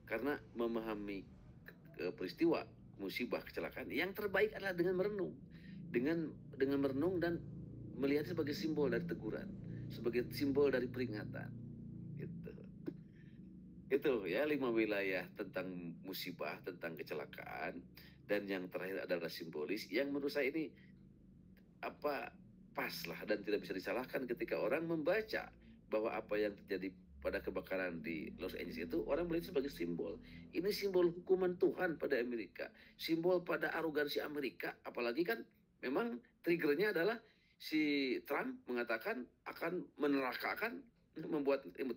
Karena memahami peristiwa, musibah, kecelakaan, yang terbaik adalah dengan merenung. Dengan merenung dan melihat sebagai simbol dari teguran, sebagai simbol dari peringatan. Gitu. Itu ya 5 wilayah tentang musibah, tentang kecelakaan. Dan yang terakhir adalah simbolis, yang menurut saya ini pas lah dan tidak bisa disalahkan ketika orang membaca bahwa apa yang terjadi pada kebakaran di Los Angeles itu orang melihat sebagai simbol. Ini simbol hukuman Tuhan pada Amerika, simbol pada arogansi Amerika. Apalagi kan memang triggernya adalah si Trump mengatakan akan menerakakan, membuat Timur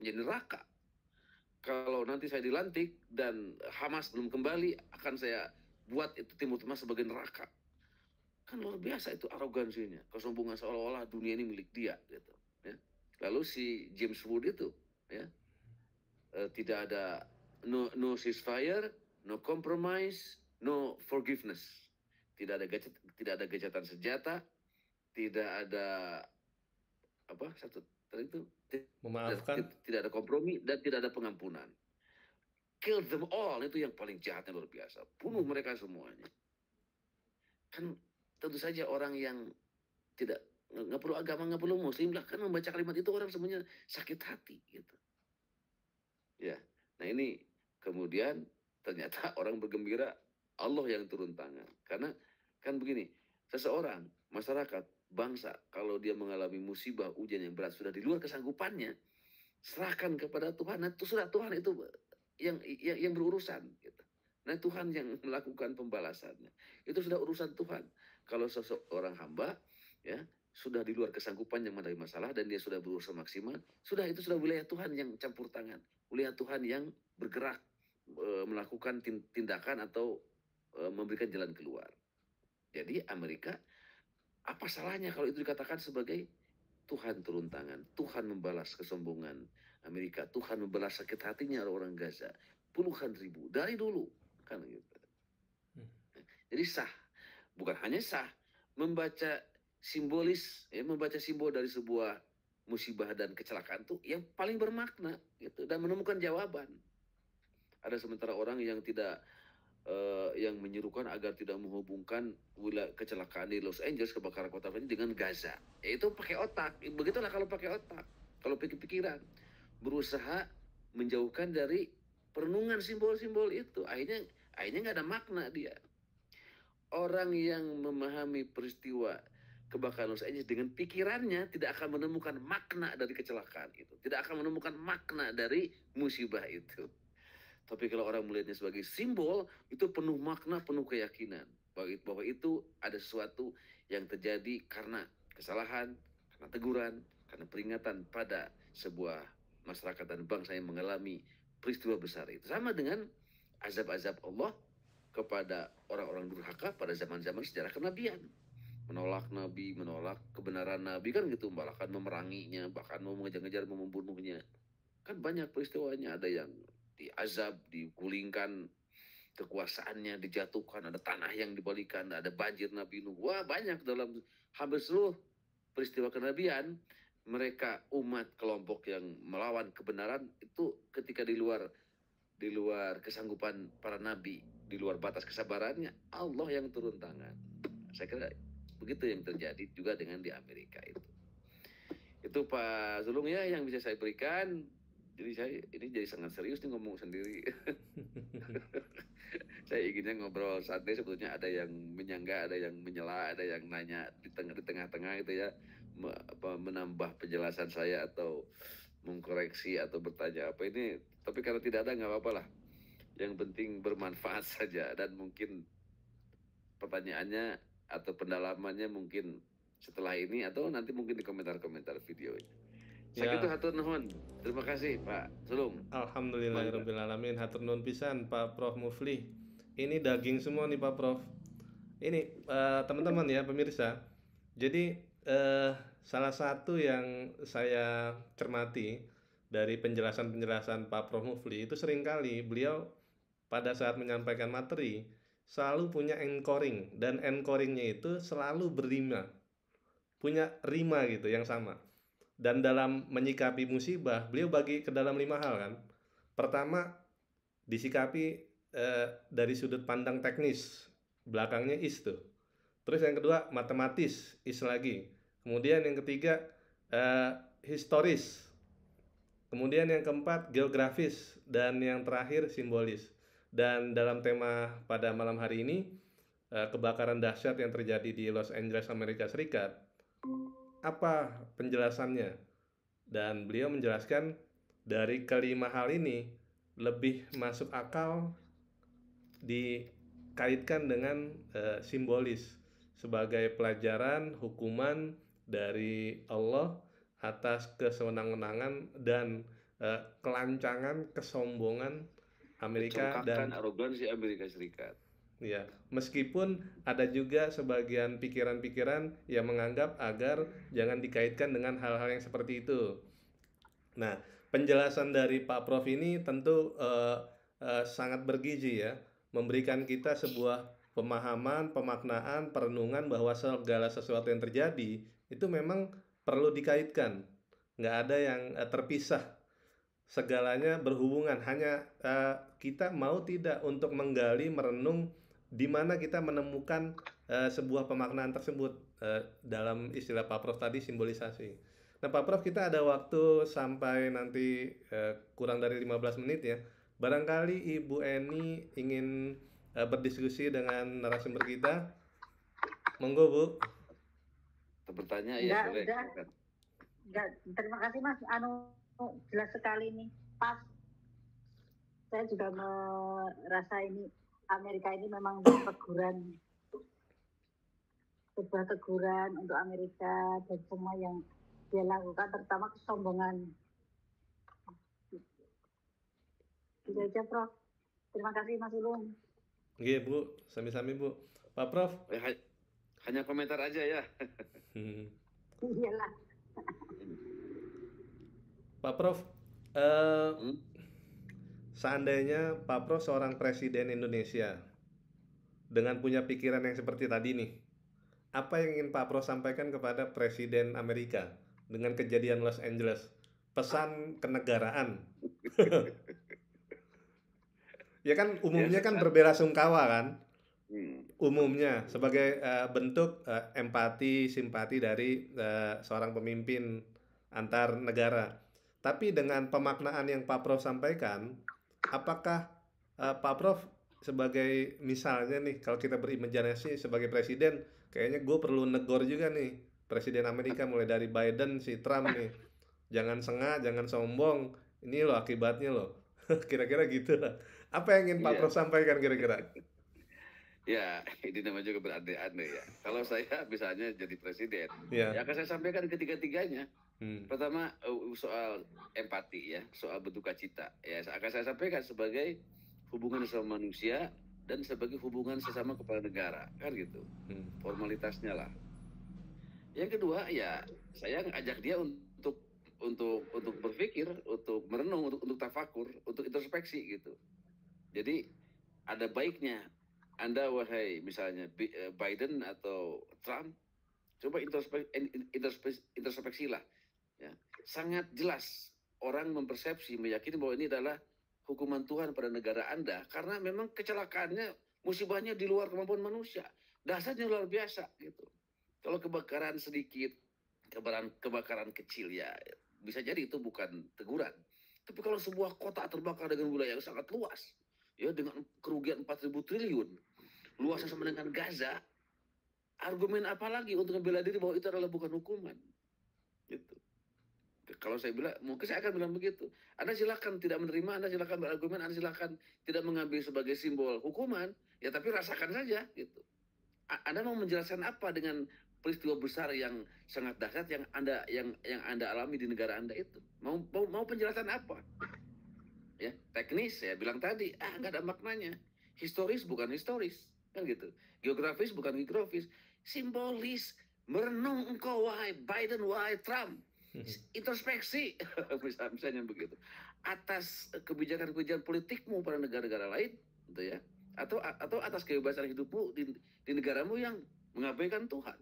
menjadi neraka. Kalau nanti saya dilantik dan Hamas belum kembali, akan saya buat itu Timur Tengah sebagai neraka. Kan luar biasa itu arogansinya, kesombongan seolah-olah dunia ini milik dia, gitu. Ya. Lalu si James Wood itu, ya, tidak ada no ceasefire, no compromise, no forgiveness, tidak ada gencatan senjata, tidak ada memaafkan, tidak ada kompromi dan tidak ada pengampunan. Kill them all, itu yang paling jahatnya luar biasa, bunuh mereka semuanya. Kan tentu saja orang yang nggak perlu agama, nggak perlu Muslim lah, kan membaca kalimat itu orang semuanya sakit hati, gitu. Ya, nah ini kemudian ternyata orang bergembira Allah yang turun tangan, karena kan begini, seseorang, masyarakat, bangsa, kalau dia mengalami musibah, ujian yang berat sudah di luar kesanggupannya, serahkan kepada Tuhan. Nah, itu sudah Tuhan itu yang berurusan, gitu. Nah, Tuhan yang melakukan pembalasannya. Itu sudah urusan Tuhan. Kalau seseorang hamba, ya, sudah di luar kesanggupan yang menghadapi masalah dan dia sudah berusaha maksimal, itu sudah wilayah Tuhan yang campur tangan, wilayah Tuhan yang bergerak, melakukan tindakan atau memberikan jalan keluar. Jadi Amerika, apa salahnya kalau itu dikatakan sebagai Tuhan turun tangan, Tuhan membalas kesombongan Amerika, Tuhan membalas sakit hatinya orang Gaza, puluhan ribu dari dulu. Kan gitu. Jadi sah, bukan hanya sah, membaca simbolis, ya, membaca simbol dari sebuah musibah dan kecelakaan itu yang paling bermakna, gitu, dan menemukan jawaban. Ada sementara orang yang tidak yang menyerukan agar tidak menghubungkan wilayah kecelakaan di Los Angeles, kebakaran kota ini dengan Gaza. Itu pakai otak. Begitulah kalau pakai otak, kalau pikiran, berusaha menjauhkan dari perenungan simbol-simbol itu, akhirnya nggak ada makna dia. Orang yang memahami peristiwa kebakaran Los Angeles dengan pikirannya tidak akan menemukan makna dari kecelakaan itu, tidak akan menemukan makna dari musibah itu. Tapi kalau orang melihatnya sebagai simbol, itu penuh makna, penuh keyakinan bahwa itu ada sesuatu yang terjadi karena kesalahan, karena teguran, karena peringatan pada sebuah masyarakat dan bangsa yang mengalami peristiwa besar itu. Sama dengan azab-azab Allah kepada orang-orang durhaka pada zaman-zaman sejarah kenabian. Menolak Nabi, menolak kebenaran Nabi, kan gitu, bahkan memeranginya, bahkan mau mengejar-ngejar, mau membunuhnya. Kan banyak peristiwanya, ada yang diazab, digulingkan kekuasaannya, dijatuhkan, ada tanah yang dibalikan, ada banjir Nabi Nuh. Wah, banyak dalam hampir seluruh peristiwa kenabian. Mereka umat kelompok yang melawan kebenaran itu ketika di luar kesanggupan para nabi, di luar batas kesabarannya, Allah yang turun tangan. Saya kira begitu yang terjadi juga dengan di Amerika itu. Itu Pak Zulung ya yang bisa saya berikan. Jadi saya ini jadi sangat serius nih ngomong sendiri. Saya inginnya ngobrol santai, sebetulnya ada yang menyangga, ada yang menyela, ada yang nanya di tengah-tengah itu ya, menambah penjelasan saya atau mengkoreksi atau bertanya apa ini. Tapi karena tidak ada, nggak apa-apa lah. Yang penting bermanfaat saja, dan mungkin pertanyaannya atau pendalamannya mungkin setelah ini atau nanti mungkin di komentar-komentar video ini. Sakitu Ya, hatur nuhun. Terima kasih Pak Sulung. Mangga. alhamdulillahirobbilalamin, hatur nuhun pisan Pak Prof Mufli. Ini daging semua nih Pak Prof. Ini teman-teman ya pemirsa. Jadi salah satu yang saya cermati dari penjelasan-penjelasan Pak Prof Mufli itu, seringkali beliau pada saat menyampaikan materi selalu punya anchoring, dan anchoringnya itu selalu berrima, punya rima gitu yang sama. Dan dalam menyikapi musibah, beliau bagi ke dalam 5 hal kan. Pertama, disikapi dari sudut pandang teknis, belakangnya is tuh. Terus yang kedua, matematis, is lagi. Kemudian yang ketiga, historis. Kemudian yang keempat, geografis. Dan yang terakhir, simbolis. Dan dalam tema pada malam hari ini, kebakaran dahsyat yang terjadi di Los Angeles, Amerika Serikat, apa penjelasannya? Dan beliau menjelaskan dari kelima hal ini lebih masuk akal dikaitkan dengan simbolis sebagai pelajaran hukuman dari Allah atas kesewenang-wenangan dan kelancangan, kesombongan Amerika. Kecongkakan, Dan arogansi Amerika Serikat. ya, meskipun ada juga sebagian pikiran-pikiran yang menganggap agar jangan dikaitkan dengan hal-hal yang seperti itu. Nah, penjelasan dari Pak Prof ini tentu sangat bergizi ya, memberikan kita sebuah pemahaman, pemaknaan, perenungan bahwa segala sesuatu yang terjadi itu memang perlu dikaitkan, nggak ada yang terpisah. Segalanya berhubungan, hanya kita mau tidak untuk menggali, merenung di mana kita menemukan sebuah pemaknaan tersebut dalam istilah Pak Prof tadi, simbolisasi. Nah Pak Prof, kita ada waktu sampai nanti kurang dari 15 menit ya. Barangkali Ibu Eni ingin berdiskusi dengan narasumber kita. Monggo Bu. Bertanya ya boleh. Enggak, terima kasih Mas. Jelas sekali nih, pas. Saya juga merasa ini Amerika ini memang sebuah teguran untuk Amerika dan semua yang dia lakukan, terutama kesombongan. Itu aja Prof. Terima kasih Mas Ulung. Iya Bu, sami-sami Bu. Pak Prof. Hanya komentar aja ya. Iyalah. Pak Prof, seandainya Pak Prof seorang presiden Indonesia dengan punya pikiran yang seperti tadi nih, apa yang ingin Pak Prof sampaikan kepada Presiden Amerika dengan kejadian Los Angeles? Pesan kenegaraan. Ya kan umumnya kan berbelasungkawa kan? Umumnya sebagai bentuk empati, simpati dari seorang pemimpin antar negara. Tapi dengan pemaknaan yang Pak Prof sampaikan, apakah Pak Prof sebagai misalnya nih, kalau kita berimajinasi sebagai presiden, kayaknya gue perlu negor juga nih presiden Amerika, mulai dari Biden, si Trump nih, jangan sengak, jangan sombong, ini loh akibatnya loh. Kira-kira gitu lah. Apa yang ingin Pak Prof sampaikan kira-kira? Ya, ini namanya juga berandai-andai ya. Kalau saya misalnya jadi presiden, ya akan saya sampaikan ketiga-tiganya. Pertama, soal empati ya, soal berduka cita. Ya, akan saya sampaikan sebagai hubungan sesama manusia dan sebagai hubungan sesama kepala negara, kan gitu. Formalitasnya lah. Yang kedua, ya saya ngajak dia untuk berpikir, untuk merenung, untuk tafakur, untuk introspeksi gitu. Jadi ada baiknya Anda, wahai misalnya Biden atau Trump, coba introspeksi lah. Ya. Sangat jelas orang mempersepsi, meyakini bahwa ini adalah hukuman Tuhan pada negara Anda, karena memang kecelakaannya, musibahnya di luar kemampuan manusia, dasarnya luar biasa gitu. Kalau kebakaran sedikit, kebakaran kecil ya bisa jadi itu bukan teguran. Tapi kalau sebuah kota terbakar dengan wilayah yang sangat luas, ya dengan kerugian 4.000 triliun, luasnya sama dengan Gaza, argumen apa lagi untuk membela diri bahwa itu adalah bukan hukuman? Gitu. Kalau saya bilang, mungkin saya akan bilang begitu. Anda silakan tidak menerima, Anda silakan berargumen, Anda silakan tidak mengambil sebagai simbol hukuman, ya tapi rasakan saja gitu. Anda mau menjelaskan apa dengan peristiwa besar yang sangat dahsyat yang Anda alami di negara Anda itu? Mau penjelasan apa? Ya, teknis saya bilang tadi, nggak ada maknanya. Historis bukan historis, kan gitu. Geografis bukan geografis, simbolis. Merenung engkau wahai Biden, wahai Trump. Introspeksi, misalnya begitu. Atas kebijakan-kebijakan politikmu pada negara-negara lain, gitu ya. Atau atas kebebasan hidupmu di negaramu yang mengabaikan Tuhan.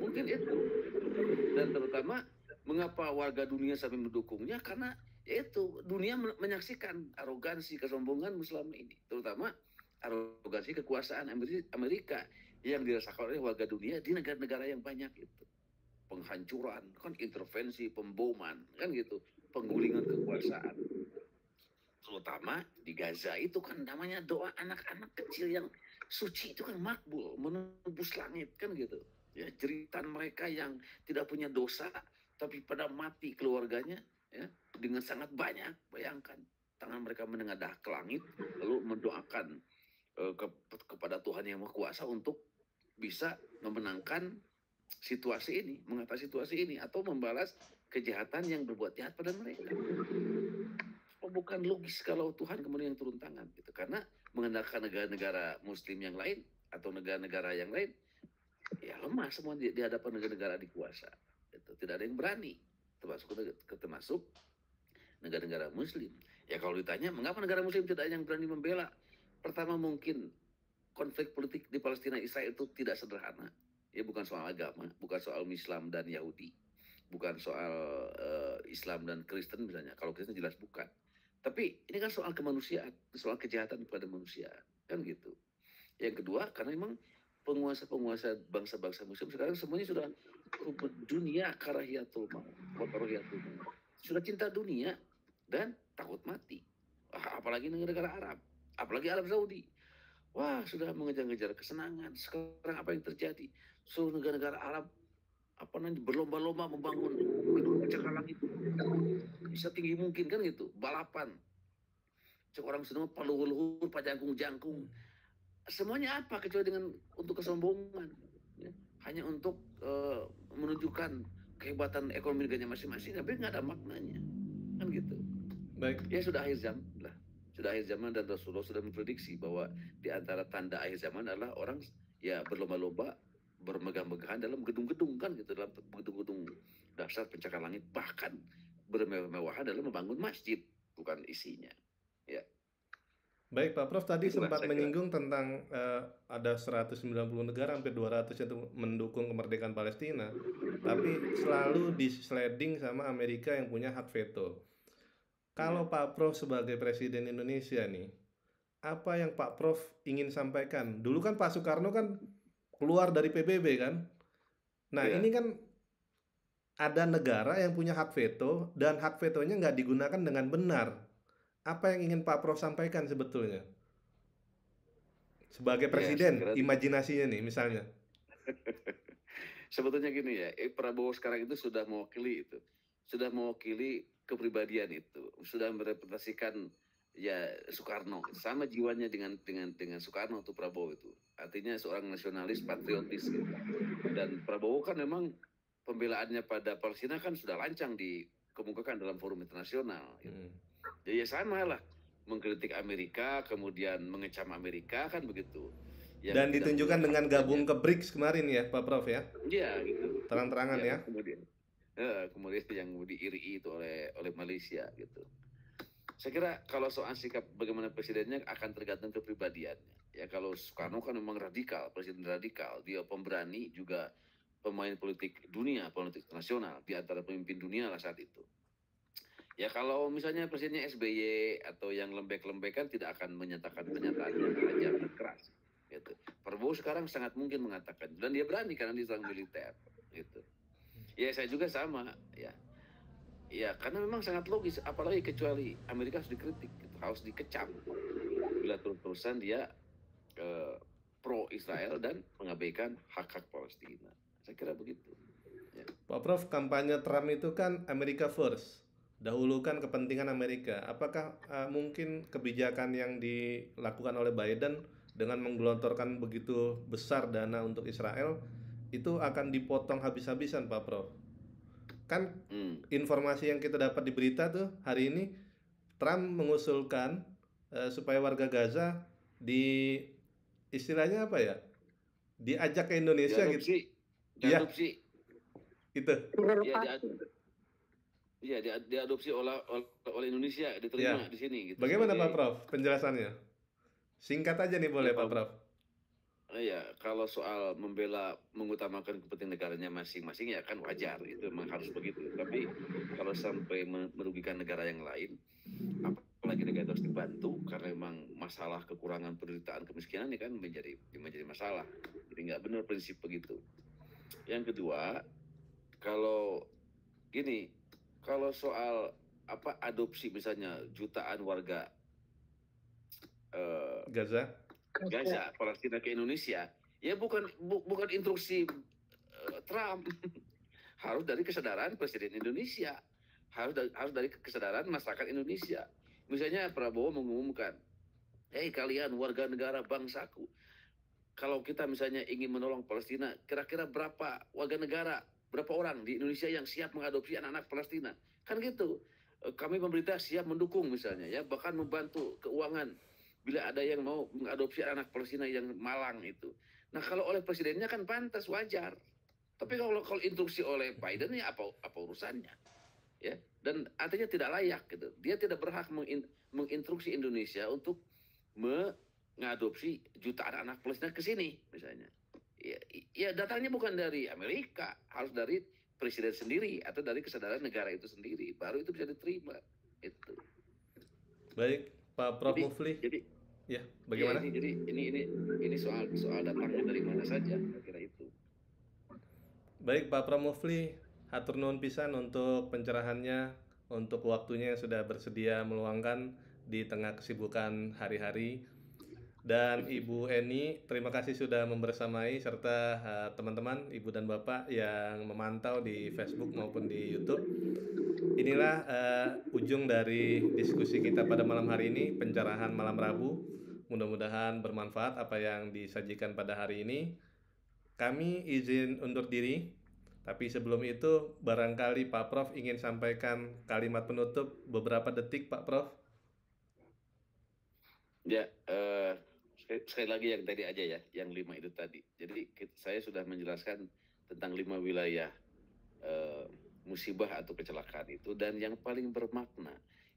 Mungkin itu. Dan terutama mengapa warga dunia sampai mendukungnya, karena yaitu dunia menyaksikan arogansi kesombongan selama ini, terutama arogansi kekuasaan Amerika yang dirasakan oleh warga dunia di negara-negara yang banyak itu. Penghancuran, kan intervensi, pemboman, kan gitu, penggulingan kekuasaan. Terutama di Gaza itu kan namanya doa anak-anak kecil yang suci itu kan makbul, menembus langit, kan gitu. Ya, jeritan mereka yang tidak punya dosa tapi pada mati keluarganya, ya, dengan sangat banyak. Bayangkan, tangan mereka menengadah ke langit lalu mendoakan kepada Tuhan yang Maha Kuasa untuk bisa memenangkan situasi ini, mengatasi situasi ini, atau membalas kejahatan yang berbuat jahat pada mereka. Bukan logis kalau Tuhan kemudian yang turun tangan gitu, karena mengandalkan negara-negara Muslim yang lain atau negara-negara yang lain ya lemah semua di hadapan negara-negara dikuasa. Itu tidak ada yang berani, termasuk negara-negara Muslim. Ya kalau ditanya mengapa negara Muslim tidak ada yang berani membela, pertama mungkin konflik politik di Palestina Israel itu tidak sederhana. Ya bukan soal agama, bukan soal Islam dan Yahudi, bukan soal Islam dan Kristen misalnya. Kalau Kristen jelas bukan. Tapi ini kan soal kemanusiaan, soal kejahatan kepada manusia, kan gitu. Yang kedua, karena memang penguasa-penguasa bangsa-bangsa Muslim sekarang semuanya sudah dunia karahiyatul maut, sudah cinta dunia dan takut mati. Apalagi negara-negara Arab, apalagi Arab Saudi. Wah, sudah mengejar-ngejar kesenangan. Sekarang apa yang terjadi? Seluruh negara-negara Arab berlomba-lomba membangun gedung pencakar langit bisa tinggi mungkin, kan gitu, balapan. Seorang semua paluhur-luhur, pajangkung-jangkung. Semuanya apa kecuali dengan untuk kesombongan, ya. Hanya untuk menunjukkan kehebatan ekonomi negaranya masing-masing, tapi nggak ada maknanya, kan gitu. Baik. Ya sudah akhir zaman lah. Sudah akhir zaman dan Rasulullah sudah memprediksi bahwa di antara tanda akhir zaman adalah orang ya berlomba-lomba bermegah-megahan dalam gedung-gedung, kan gitu, dalam gedung-gedung dasar pencakar langit, bahkan bermewah-mewahan dalam membangun masjid, bukan isinya. Ya. Baik Pak Prof, tadi Itulah sempat saya kira. menyinggung tentang ada 190 negara, hampir 200 itu mendukung kemerdekaan Palestina, tapi selalu disliding sama Amerika yang punya hak veto. Kalau Pak Prof sebagai Presiden Indonesia nih, apa yang Pak Prof ingin sampaikan? Dulu kan Pak Soekarno kan keluar dari PBB kan? Nah Ya. ini kan ada negara yang punya hak veto dan hak vetonya nggak digunakan dengan benar. Apa yang ingin Pak Prof sampaikan sebetulnya? Sebagai Ya, presiden, saya kira imajinasinya nih misalnya. sebetulnya gini ya, Prabowo sekarang itu sudah mewakili kepribadian itu, sudah merepresentasikan ya Soekarno, sama jiwanya dengan Soekarno tuh Prabowo itu. Artinya seorang nasionalis patriotis gitu. Dan Prabowo kan memang pembelaannya pada Palestina kan sudah lancang dikemukakan dalam forum internasional gitu. Jadi ya sama lah, mengkritik Amerika, kemudian mengecam Amerika, kan begitu. Dan ditunjukkan dengan gabung ke BRICS kemarin ya Pak Prof ya? Iya gitu. Terang-terangan ya. Kemudian yang diiri itu oleh Malaysia gitu. Saya kira kalau soal sikap bagaimana presidennya akan tergantung kepribadiannya. Ya kalau Soekarno kan memang radikal, presiden radikal, dia pemberani, juga pemain politik dunia, politik nasional, di antara pemimpin dunia lah saat itu. Ya kalau misalnya presidennya SBY atau yang lembek-lembek kan tidak akan menyatakan pernyataan yang tajam dan keras. Gitu. Prabowo sekarang sangat mungkin mengatakan, dan dia berani karena dia seorang militer. Gitu. Ya saya juga sama, ya. Ya karena memang sangat logis, apalagi kecuali Amerika harus dikritik, gitu, harus dikecam. Bila terus-terusan dia pro Israel dan mengabaikan hak-hak Palestina. Saya kira begitu. Ya. Pak Prof, kampanye Trump itu kan America First, dahulukan kepentingan Amerika. Apakah mungkin kebijakan yang dilakukan oleh Biden dengan menggelontorkan begitu besar dana untuk Israel itu akan dipotong habis-habisan, Pak Prof? Kan informasi yang kita dapat di berita tuh hari ini, Trump mengusulkan supaya warga Gaza istilahnya apa ya, diajak ke Indonesia gitu. Diadopsi. Itu. Iya, diadopsi oleh Indonesia, diterima di sini. Gitu. Bagaimana Pak Prof penjelasannya? Singkat aja nih boleh Pak Prof. Iya, kalau soal mengutamakan kepentingan negaranya masing-masing ya kan wajar, itu memang harus begitu. Tapi kalau sampai merugikan negara yang lain, apalagi negara harus dibantu karena memang masalah kekurangan penderitaan kemiskinan ini kan menjadi masalah. Jadi nggak benar prinsip begitu. Yang kedua, kalau soal adopsi misalnya jutaan warga Gaza Palestina ke Indonesia, ya bukan instruksi Trump. Harus dari kesadaran Presiden Indonesia, harus dari kesadaran masyarakat Indonesia. Misalnya Prabowo mengumumkan, kalian warga negara bangsaku, kalau kita misalnya ingin menolong Palestina, kira-kira berapa warga negara, berapa orang di Indonesia yang siap mengadopsi anak-anak Palestina? Kan gitu. Kami pemerintah siap mendukung misalnya, ya bahkan membantu keuangan bila ada yang mau mengadopsi anak Palestina yang malang itu. Nah kalau oleh presidennya kan pantas, wajar. Tapi kalau instruksi oleh Biden ya apa urusannya? Ya, dan artinya tidak layak gitu. Dia tidak berhak menginstruksi Indonesia untuk mengadopsi jutaan anak Palestina ke sini misalnya. Ya datangnya bukan dari Amerika, harus dari presiden sendiri atau dari kesadaran negara itu sendiri, baru itu bisa diterima. Itu. Baik, Pak Prof Mufli. Jadi ya, bagaimana? Jadi ini soal datangnya dari mana saja, kira-kira itu. Baik, Pak Prof Mufli, hatur nuhun pisan untuk pencerahannya, untuk waktunya yang sudah bersedia meluangkan di tengah kesibukan hari-hari. Dan Ibu Eni, terima kasih sudah membersamai serta teman-teman, Ibu dan Bapak yang memantau di Facebook maupun di YouTube. Inilah ujung dari diskusi kita pada malam hari ini, pencerahan malam Rabu. Mudah-mudahan bermanfaat apa yang disajikan pada hari ini. Kami izin undur diri, tapi sebelum itu barangkali Pak Prof ingin sampaikan kalimat penutup beberapa detik, Pak Prof. Ya, sekali lagi yang tadi aja ya, yang 5 itu tadi. Jadi saya sudah menjelaskan tentang 5 wilayah musibah atau kecelakaan itu, dan yang paling bermakna,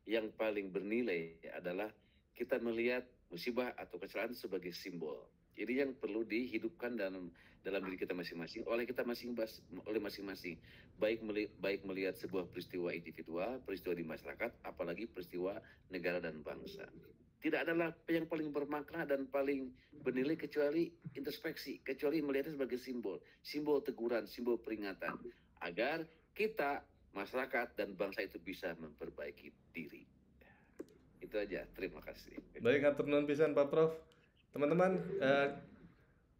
yang paling bernilai adalah kita melihat musibah atau kecelakaan sebagai simbol. Jadi yang perlu dihidupkan dalam diri kita masing-masing, oleh kita masing-masing, baik melihat sebuah peristiwa individual, peristiwa di masyarakat, apalagi peristiwa negara dan bangsa. Tidak adalah yang paling bermakna dan paling bernilai kecuali introspeksi, kecuali melihatnya sebagai simbol teguran, simbol peringatan, agar kita, masyarakat dan bangsa itu bisa memperbaiki diri. Itu aja, terima kasih. Baik, hatur nuhun pisan Pak Prof. Teman-teman,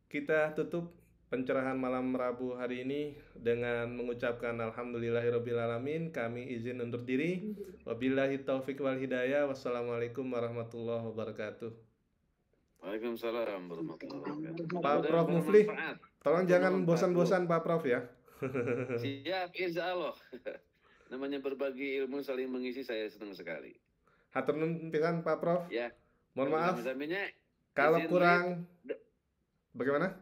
kita tutup pencerahan malam Rabu hari ini dengan mengucapkan alhamdulillahirrabbilalamin. Kami izin undur diri. Wabillahi taufik wal hidayah. Wassalamualaikum warahmatullahi wabarakatuh. Waalaikumsalam warahmatullahi wabarakatuh. Pak Prof Mufli, tolong jangan bosan-bosan Pak Prof ya. Siap, insya Allah. Namanya berbagi ilmu, saling mengisi, saya senang sekali. Hatur nuhun pisan Pak Prof. Ya. Mohon maaf kalau kurang. Bagaimana?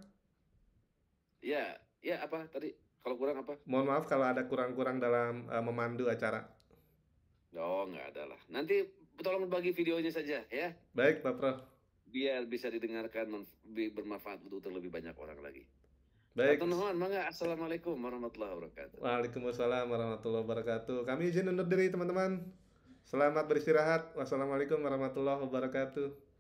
Ya apa tadi? Kalau kurang apa? Mohon maaf kalau ada kurang-kurang dalam memandu acara. Oh, nggak ada lah. Nanti tolong bagi videonya saja ya. Baik, Pak Prof. Biar bisa didengarkan, bermanfaat untuk lebih banyak orang lagi. Baik. Assalamualaikum warahmatullahi wabarakatuh. Waalaikumsalam warahmatullahi wabarakatuh. Kami izin undur diri teman-teman. Selamat beristirahat. Wassalamualaikum warahmatullahi wabarakatuh.